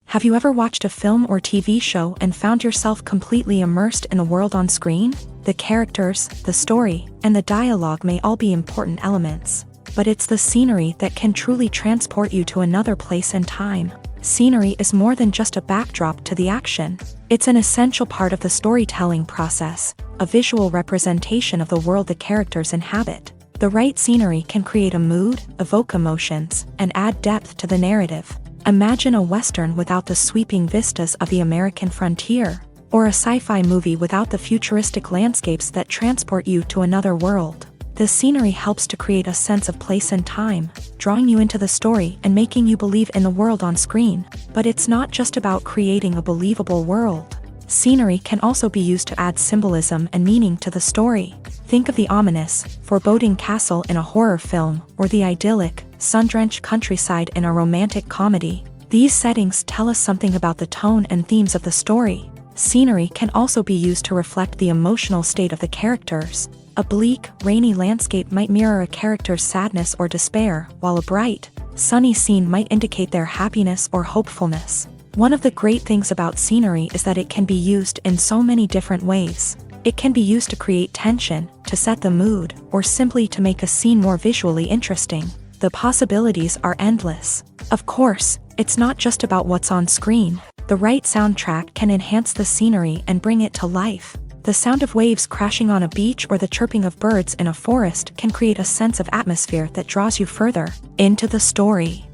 Have you ever watched a film or TV show and found yourself completely immersed in the world on screen? The characters, the story, and the dialogue may all be important elements, but it's the scenery that can truly transport you to another place and time. Scenery is more than just a backdrop to the action. It's an essential part of the storytelling process, a visual representation of the world the characters inhabit. The right scenery can create a mood, evoke emotions, and add depth to the narrative. Imagine a Western without the sweeping vistas of the American frontier, or a sci-fi movie without the futuristic landscapes that transport you to another world. The scenery helps to create a sense of place and time, drawing you into the story and making you believe in the world on screen. But it's not just about creating a believable world. Scenery can also be used to add symbolism and meaning to the story. Think of the ominous, foreboding castle in a horror film, or the idyllic, sun-drenched countryside in a romantic comedy. These settings tell us something about the tone and themes of the story. Scenery can also be used to reflect the emotional state of the characters. A bleak, rainy landscape might mirror a character's sadness or despair, while a bright, sunny scene might indicate their happiness or hopefulness. One of the great things about scenery is that it can be used in so many different ways. It can be used to create tension, to set the mood, or simply to make a scene more visually interesting. The possibilities are endless. Of course, it's not just about what's on screen. The right soundtrack can enhance the scenery and bring it to life. The sound of waves crashing on a beach or the chirping of birds in a forest can create a sense of atmosphere that draws you further into the story.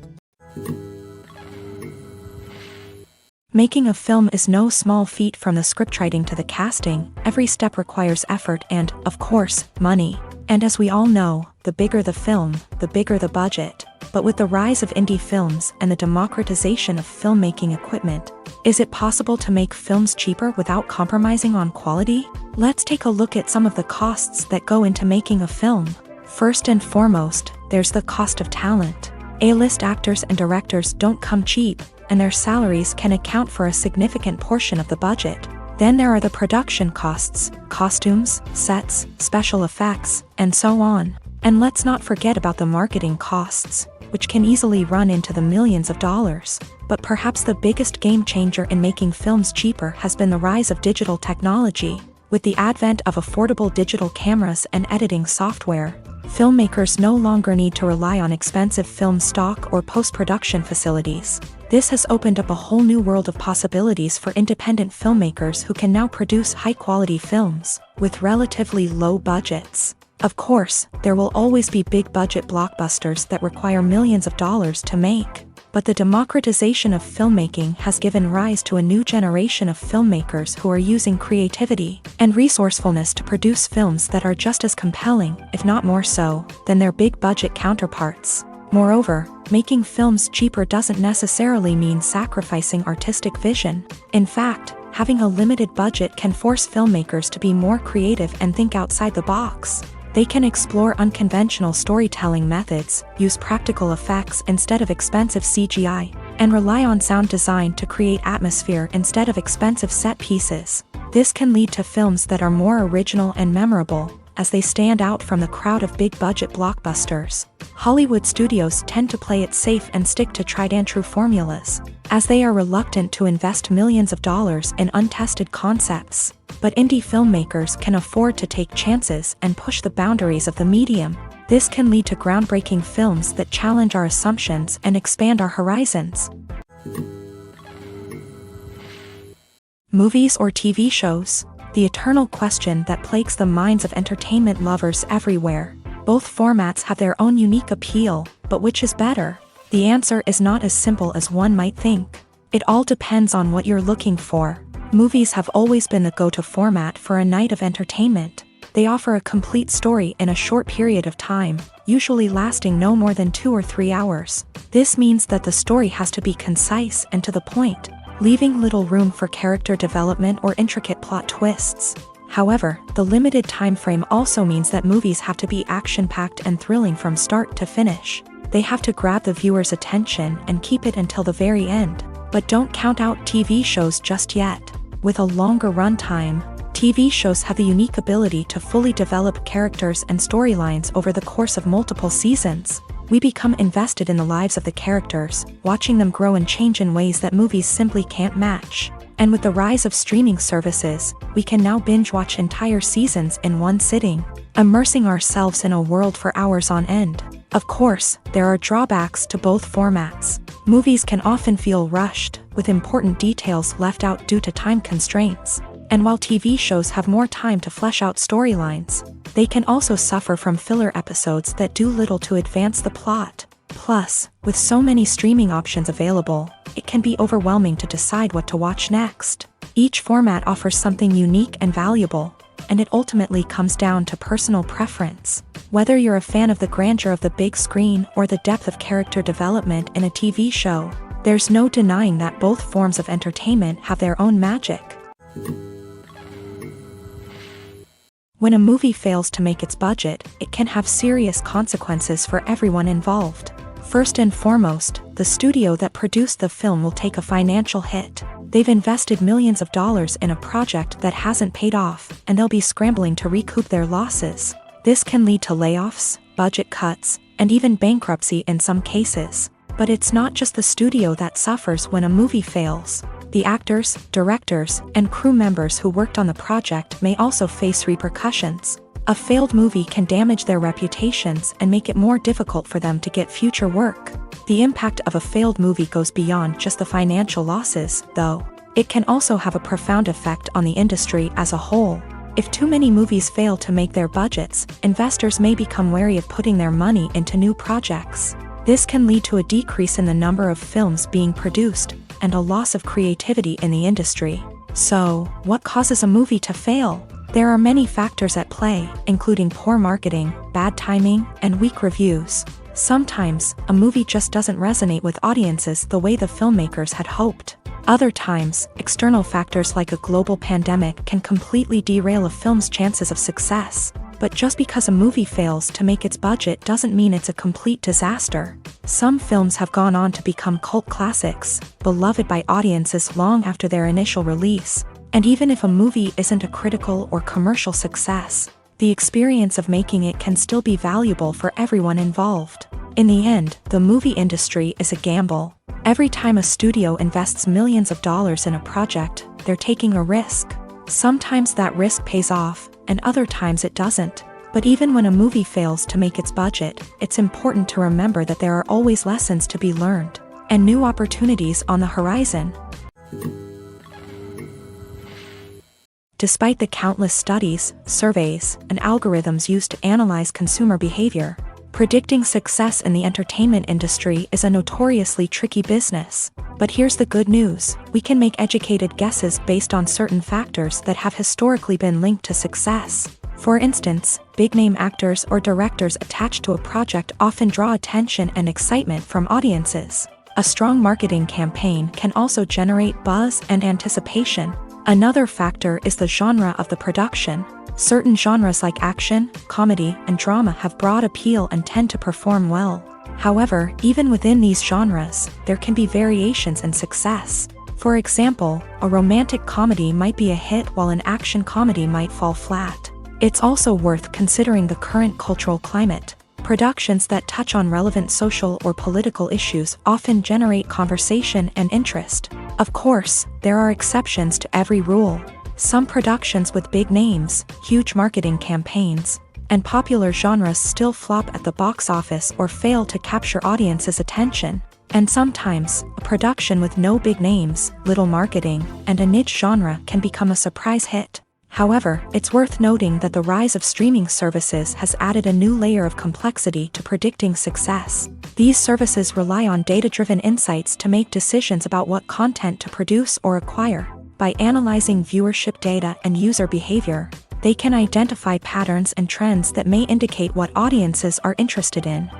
Making a film is no small feat, from the scriptwriting to the casting. Every step requires effort and, of course, money. And as we all know, the bigger the film, the bigger the budget. But with the rise of indie films and the democratization of filmmaking equipment, is it possible to make films cheaper without compromising on quality? Let's take a look at some of the costs that go into making a film. First and foremost, there's the cost of talent. A-list actors and directors don't come cheap, and their salaries can account for a significant portion of the budget. Then there are the production costs, costumes, sets, special effects, and so on. And let's not forget about the marketing costs, which can easily run into the millions of dollars. But perhaps the biggest game changer in making films cheaper has been the rise of digital technology. With the advent of affordable digital cameras and editing software, filmmakers no longer need to rely on expensive film stock or post-production facilities. This has opened up a whole new world of possibilities for independent filmmakers who can now produce high-quality films with relatively low budgets. Of course, there will always be big-budget blockbusters that require millions of dollars to make. But the democratization of filmmaking has given rise to a new generation of filmmakers who are using creativity and resourcefulness to produce films that are just as compelling, if not more so, than their big-budget counterparts. Moreover, making films cheaper doesn't necessarily mean sacrificing artistic vision. In fact, having a limited budget can force filmmakers to be more creative and think outside the box. They can explore unconventional storytelling methods, use practical effects instead of expensive CGI, and rely on sound design to create atmosphere instead of expensive set pieces. This can lead to films that are more original and memorable, as they stand out from the crowd of big-budget blockbusters. Hollywood studios tend to play it safe and stick to tried-and-true formulas, as they are reluctant to invest millions of dollars in untested concepts. But indie filmmakers can afford to take chances and push the boundaries of the medium. This can lead to groundbreaking films that challenge our assumptions and expand our horizons. Movies or TV shows? The eternal question that plagues the minds of entertainment lovers everywhere. Both formats have their own unique appeal, but which is better? The answer is not as simple as one might think. It all depends on what you're looking for. Movies have always been the go-to format for a night of entertainment. They offer a complete story in a short period of time, usually lasting no more than 2 or 3 hours. This means that the story has to be concise and to the point, leaving little room for character development or intricate plot twists. However, the limited time frame also means that movies have to be action-packed and thrilling from start to finish. They have to grab the viewer's attention and keep it until the very end. But don't count out TV shows just yet. With a longer runtime, TV shows have the unique ability to fully develop characters and storylines over the course of multiple seasons. We become invested in the lives of the characters, watching them grow and change in ways that movies simply can't match. And with the rise of streaming services, we can now binge-watch entire seasons in one sitting, immersing ourselves in a world for hours on end. Of course, there are drawbacks to both formats. Movies can often feel rushed, with important details left out due to time constraints. And while TV shows have more time to flesh out storylines, they can also suffer from filler episodes that do little to advance the plot. Plus, with so many streaming options available, it can be overwhelming to decide what to watch next. Each format offers something unique and valuable, and it ultimately comes down to personal preference. Whether you're a fan of the grandeur of the big screen or the depth of character development in a TV show, there's no denying that both forms of entertainment have their own magic. When a movie fails to make its budget, it can have serious consequences for everyone involved. First and foremost, the studio that produced the film will take a financial hit. They've invested millions of dollars in a project that hasn't paid off, and they'll be scrambling to recoup their losses. This can lead to layoffs, budget cuts, and even bankruptcy in some cases. But it's not just the studio that suffers when a movie fails. The actors, directors, and crew members who worked on the project may also face repercussions. A failed movie can damage their reputations and make it more difficult for them to get future work. The impact of a failed movie goes beyond just the financial losses, though. It can also have a profound effect on the industry as a whole. If too many movies fail to make their budgets, investors may become wary of putting their money into new projects. This can lead to a decrease in the number of films being produced, and a loss of creativity in the industry. So, what causes a movie to fail? There are many factors at play, including poor marketing, bad timing, and weak reviews. Sometimes, a movie just doesn't resonate with audiences the way the filmmakers had hoped. Other times, external factors like a global pandemic can completely derail a film's chances of success. But just because a movie fails to make its budget doesn't mean it's a complete disaster. Some films have gone on to become cult classics, beloved by audiences long after their initial release. And even if a movie isn't a critical or commercial success, the experience of making it can still be valuable for everyone involved. In the end, the movie industry is a gamble. Every time a studio invests millions of dollars in a project, they're taking a risk. Sometimes that risk pays off, and other times it doesn't. But even when a movie fails to make its budget, it's important to remember that there are always lessons to be learned, and new opportunities on the horizon. Despite the countless studies, surveys, and algorithms used to analyze consumer behavior, predicting success in the entertainment industry is a notoriously tricky business. But here's the good news: we can make educated guesses based on certain factors that have historically been linked to success. For instance, big-name actors or directors attached to a project often draw attention and excitement from audiences. A strong marketing campaign can also generate buzz and anticipation. Another factor is the genre of the production. Certain genres like action, comedy, and drama have broad appeal and tend to perform well. However, even within these genres, there can be variations in success. For example, a romantic comedy might be a hit while an action comedy might fall flat. It's also worth considering the current cultural climate. Productions that touch on relevant social or political issues often generate conversation and interest. Of course, there are exceptions to every rule. Some productions with big names, huge marketing campaigns, and popular genres still flop at the box office or fail to capture audiences' attention. And sometimes, a production with no big names, little marketing, and a niche genre can become a surprise hit. However, it's worth noting that the rise of streaming services has added a new layer of complexity to predicting success. These services rely on data-driven insights to make decisions about what content to produce or acquire. By analyzing viewership data and user behavior, they can identify patterns and trends that may indicate what audiences are interested in.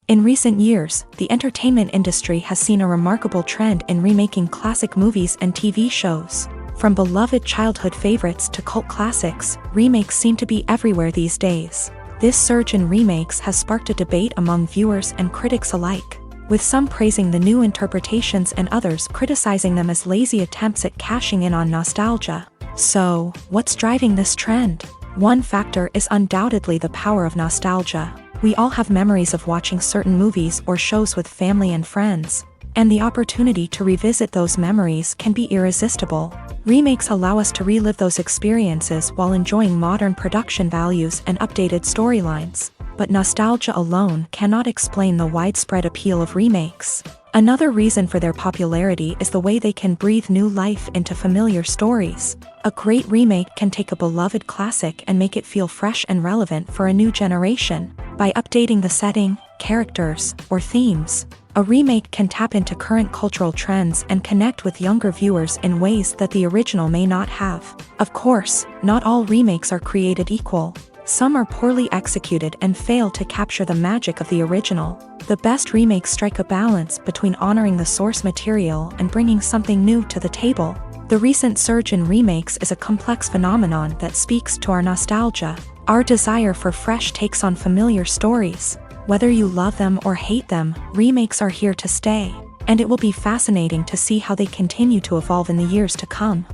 In recent years, the entertainment industry has seen a remarkable trend in remaking classic movies and TV shows. From beloved childhood favorites to cult classics, remakes seem to be everywhere these days. This surge in remakes has sparked a debate among viewers and critics alike, with some praising the new interpretations and others criticizing them as lazy attempts at cashing in on nostalgia. So, what's driving this trend? One factor is undoubtedly the power of nostalgia. We all have memories of watching certain movies or shows with family and friends, and the opportunity to revisit those memories can be irresistible. Remakes allow us to relive those experiences while enjoying modern production values and updated storylines. But nostalgia alone cannot explain the widespread appeal of remakes. Another reason for their popularity is the way they can breathe new life into familiar stories. A great remake can take a beloved classic and make it feel fresh and relevant for a new generation. By updating the setting, characters, or themes. A remake can tap into current cultural trends and connect with younger viewers in ways that the original may not have. Of course, not all remakes are created equal. Some are poorly executed and fail to capture the magic of the original. The best remakes strike a balance between honoring the source material and bringing something new to the table. The recent surge in remakes is a complex phenomenon that speaks to our nostalgia, our desire for fresh takes on familiar stories. Whether you love them or hate them, remakes are here to stay, and it will be fascinating to see how they continue to evolve in the years to come.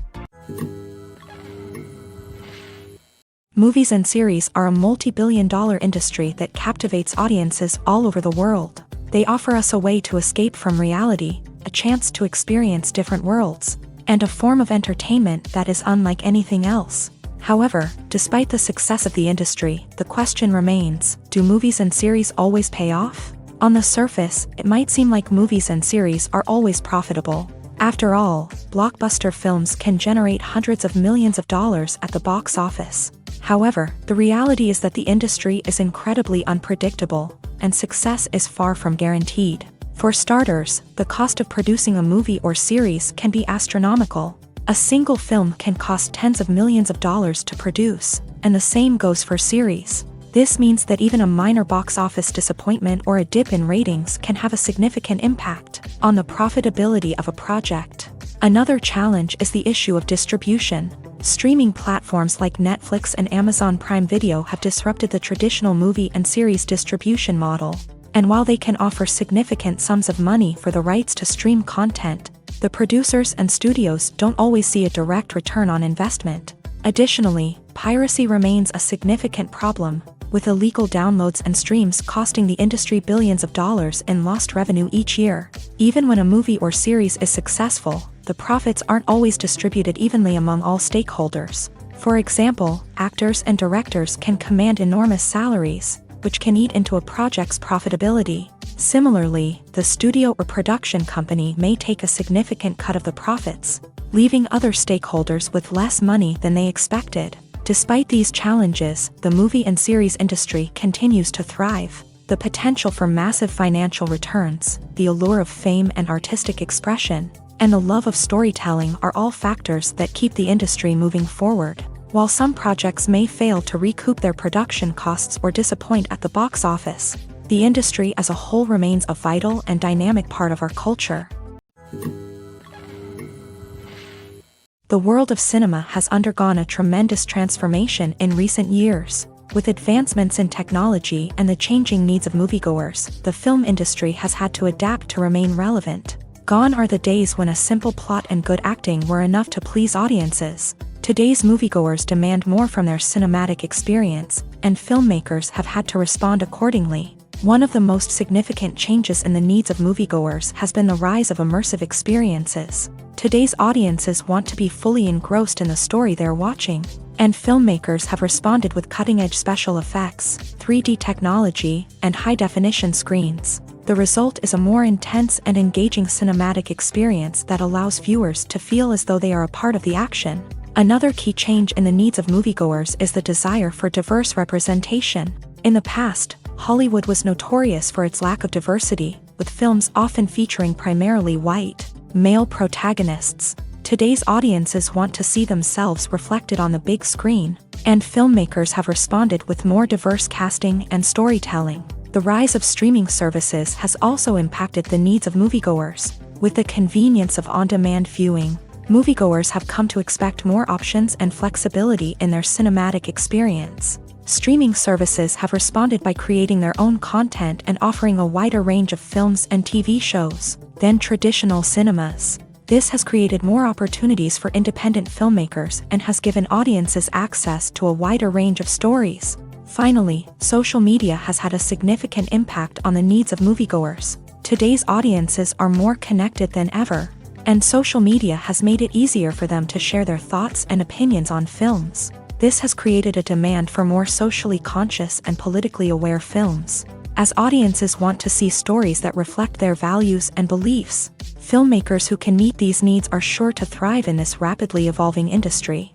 Movies and series are a multi-billion-dollar industry that captivates audiences all over the world. They offer us a way to escape from reality, a chance to experience different worlds, and a form of entertainment that is unlike anything else. However, despite the success of the industry, the question remains, do movies and series always pay off? On the surface, it might seem like movies and series are always profitable. After all, blockbuster films can generate hundreds of millions of dollars at the box office. However, the reality is that the industry is incredibly unpredictable, and success is far from guaranteed. For starters, the cost of producing a movie or series can be astronomical. A single film can cost tens of millions of dollars to produce, and the same goes for series. This means that even a minor box office disappointment or a dip in ratings can have a significant impact on the profitability of a project. Another challenge is the issue of distribution. Streaming platforms like Netflix and Amazon Prime Video have disrupted the traditional movie and series distribution model. And while they can offer significant sums of money for the rights to stream content, the producers and studios don't always see a direct return on investment. Additionally, piracy remains a significant problem, with illegal downloads and streams costing the industry billions of dollars in lost revenue each year. Even when a movie or series is successful, the profits aren't always distributed evenly among all stakeholders. For example, actors and directors can command enormous salaries, which can eat into a project's profitability. Similarly, the studio or production company may take a significant cut of the profits, leaving other stakeholders with less money than they expected. Despite these challenges, the movie and series industry continues to thrive. The potential for massive financial returns, the allure of fame and artistic expression, and the love of storytelling are all factors that keep the industry moving forward. While some projects may fail to recoup their production costs or disappoint at the box office, the industry as a whole remains a vital and dynamic part of our culture. The world of cinema has undergone a tremendous transformation in recent years. With advancements in technology and the changing needs of moviegoers, the film industry has had to adapt to remain relevant. Gone are the days when a simple plot and good acting were enough to please audiences. Today's moviegoers demand more from their cinematic experience, and filmmakers have had to respond accordingly. One of the most significant changes in the needs of moviegoers has been the rise of immersive experiences. Today's audiences want to be fully engrossed in the story they're watching, and filmmakers have responded with cutting-edge special effects, 3D technology, and high-definition screens. The result is a more intense and engaging cinematic experience that allows viewers to feel as though they are a part of the action. Another key change in the needs of moviegoers is the desire for diverse representation. In the past, Hollywood was notorious for its lack of diversity, with films often featuring primarily white, male protagonists. Today's audiences want to see themselves reflected on the big screen, and filmmakers have responded with more diverse casting and storytelling. The rise of streaming services has also impacted the needs of moviegoers. With the convenience of on-demand viewing, moviegoers have come to expect more options and flexibility in their cinematic experience. Streaming services have responded by creating their own content and offering a wider range of films and TV shows than traditional cinemas. This has created more opportunities for independent filmmakers and has given audiences access to a wider range of stories. Finally, social media has had a significant impact on the needs of moviegoers. Today's audiences are more connected than ever, and social media has made it easier for them to share their thoughts and opinions on films. This has created a demand for more socially conscious and politically aware films. As audiences want to see stories that reflect their values and beliefs, filmmakers who can meet these needs are sure to thrive in this rapidly evolving industry.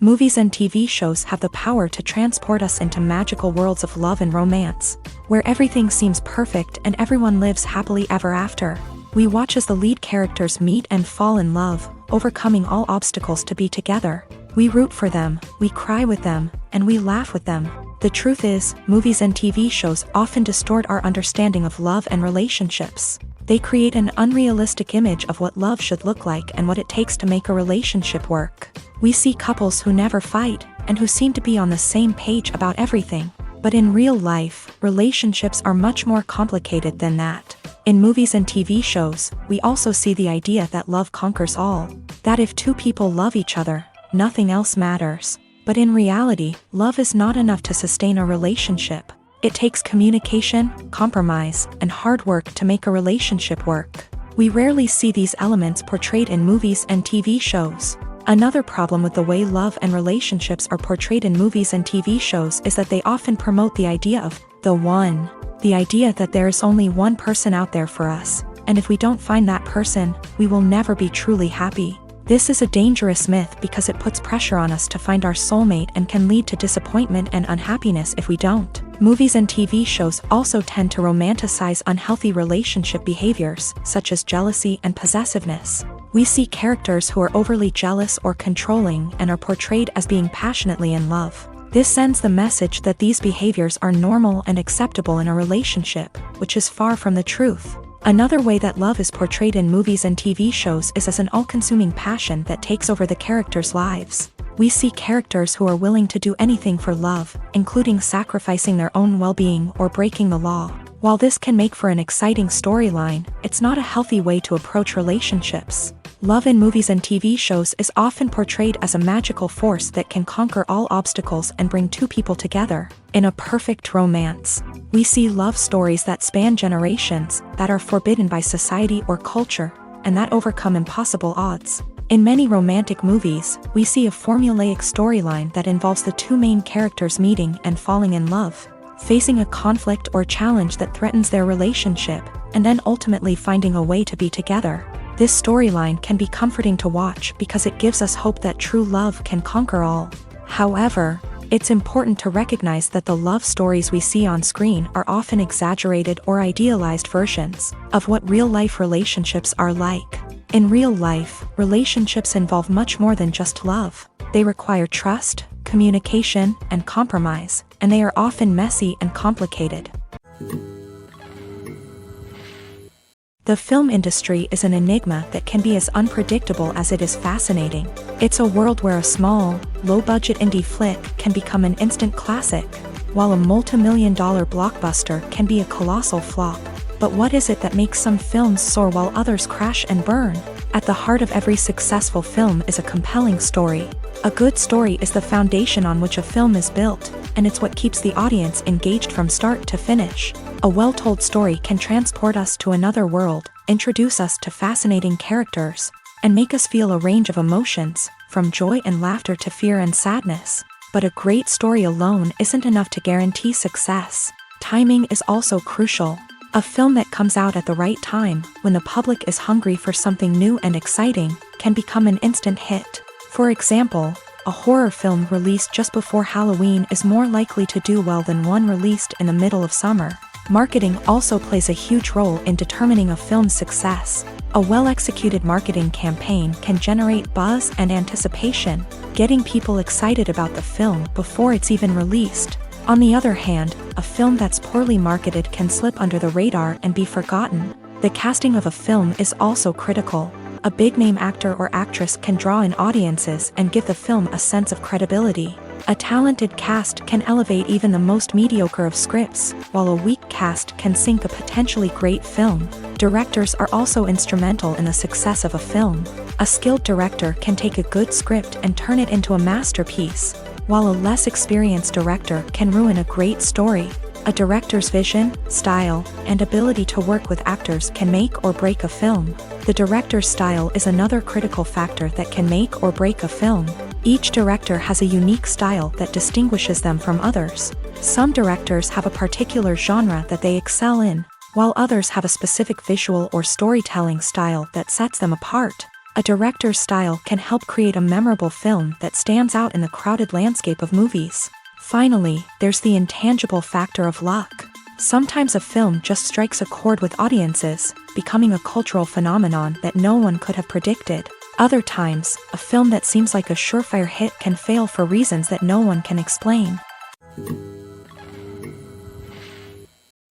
Movies and TV shows have the power to transport us into magical worlds of love and romance, where everything seems perfect and everyone lives happily ever after. We watch as the lead characters meet and fall in love, overcoming all obstacles to be together. We root for them, we cry with them, and we laugh with them. The truth is, movies and TV shows often distort our understanding of love and relationships. They create an unrealistic image of what love should look like and what it takes to make a relationship work. We see couples who never fight, and who seem to be on the same page about everything. But in real life, relationships are much more complicated than that. In movies and TV shows, we also see the idea that love conquers all. That if two people love each other, nothing else matters. But in reality, love is not enough to sustain a relationship. It takes communication, compromise, and hard work to make a relationship work. We rarely see these elements portrayed in movies and TV shows. Another problem with the way love and relationships are portrayed in movies and TV shows is that they often promote the idea of the one. The idea that there is only one person out there for us, and if we don't find that person, we will never be truly happy. This is a dangerous myth because it puts pressure on us to find our soulmate and can lead to disappointment and unhappiness if we don't. Movies and TV shows also tend to romanticize unhealthy relationship behaviors, such as jealousy and possessiveness. We see characters who are overly jealous or controlling and are portrayed as being passionately in love. This sends the message that these behaviors are normal and acceptable in a relationship, which is far from the truth. Another way that love is portrayed in movies and TV shows is as an all-consuming passion that takes over the characters' lives. We see characters who are willing to do anything for love, including sacrificing their own well-being or breaking the law. While this can make for an exciting storyline, it's not a healthy way to approach relationships. Love in movies and TV shows is often portrayed as a magical force that can conquer all obstacles and bring two people together in a perfect romance. We see love stories that span generations, that are forbidden by society or culture, and that overcome impossible odds. In many romantic movies, we see a formulaic storyline that involves the two main characters meeting and falling in love, facing a conflict or challenge that threatens their relationship, and then ultimately finding a way to be together. This storyline can be comforting to watch because it gives us hope that true love can conquer all. However, it's important to recognize that the love stories we see on screen are often exaggerated or idealized versions of what real-life relationships are like. In real life, relationships involve much more than just love. They require trust, communication, and compromise, and they are often messy and complicated. The film industry is an enigma that can be as unpredictable as it is fascinating. It's a world where a small, low-budget indie flick can become an instant classic, while a multi-million-dollar blockbuster can be a colossal flop. But what is it that makes some films soar while others crash and burn? At the heart of every successful film is a compelling story. A good story is the foundation on which a film is built, and it's what keeps the audience engaged from start to finish. A well-told story can transport us to another world, introduce us to fascinating characters, and make us feel a range of emotions, from joy and laughter to fear and sadness. But a great story alone isn't enough to guarantee success. Timing is also crucial. A film that comes out at the right time, when the public is hungry for something new and exciting, can become an instant hit. For example, a horror film released just before Halloween is more likely to do well than one released in the middle of summer. Marketing also plays a huge role in determining a film's success. A well-executed marketing campaign can generate buzz and anticipation, getting people excited about the film before it's even released. On the other hand, a film that's poorly marketed can slip under the radar and be forgotten. The casting of a film is also critical. A big-name actor or actress can draw in audiences and give the film a sense of credibility. A talented cast can elevate even the most mediocre of scripts, while a weak cast can sink a potentially great film. Directors are also instrumental in the success of a film. A skilled director can take a good script and turn it into a masterpiece, while a less experienced director can ruin a great story. A director's vision, style, and ability to work with actors can make or break a film. The director's style is another critical factor that can make or break a film. Each director has a unique style that distinguishes them from others. Some directors have a particular genre that they excel in, while others have a specific visual or storytelling style that sets them apart. A director's style can help create a memorable film that stands out in the crowded landscape of movies. Finally, there's the intangible factor of luck. Sometimes a film just strikes a chord with audiences, becoming a cultural phenomenon that no one could have predicted. Other times, a film that seems like a surefire hit can fail for reasons that no one can explain.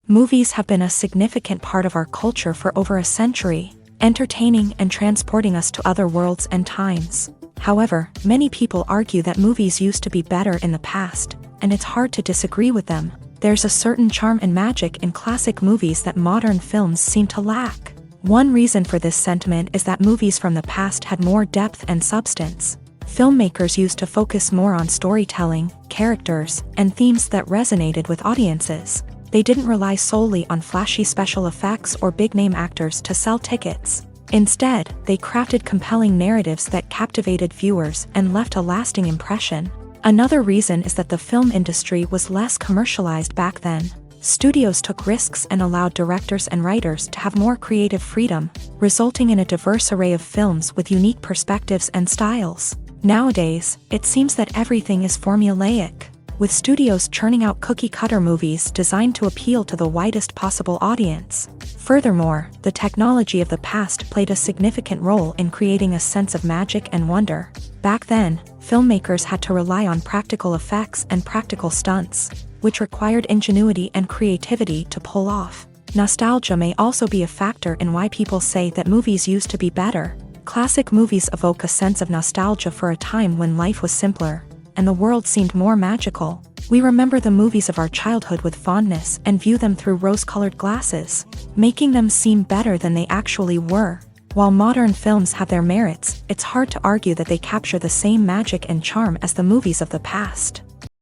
Movies have been a significant part of our culture for over a century, entertaining and transporting us to other worlds and times. However, many people argue that movies used to be better in the past, and it's hard to disagree with them. There's a certain charm and magic in classic movies that modern films seem to lack. One reason for this sentiment is that movies from the past had more depth and substance. Filmmakers used to focus more on storytelling, characters, and themes that resonated with audiences. They didn't rely solely on flashy special effects or big-name actors to sell tickets. Instead, they crafted compelling narratives that captivated viewers and left a lasting impression. Another reason is that the film industry was less commercialized back then. Studios took risks and allowed directors and writers to have more creative freedom, resulting in a diverse array of films with unique perspectives and styles. Nowadays, it seems that everything is formulaic, with studios churning out cookie-cutter movies designed to appeal to the widest possible audience. Furthermore, the technology of the past played a significant role in creating a sense of magic and wonder. Back then, filmmakers had to rely on practical effects and practical stunts, which required ingenuity and creativity to pull off. Nostalgia may also be a factor in why people say that movies used to be better. Classic movies evoke a sense of nostalgia for a time when life was simpler, and the world seemed more magical. We remember the movies of our childhood with fondness and view them through rose-colored glasses, making them seem better than they actually were. While modern films have their merits, it's hard to argue that they capture the same magic and charm as the movies of the past.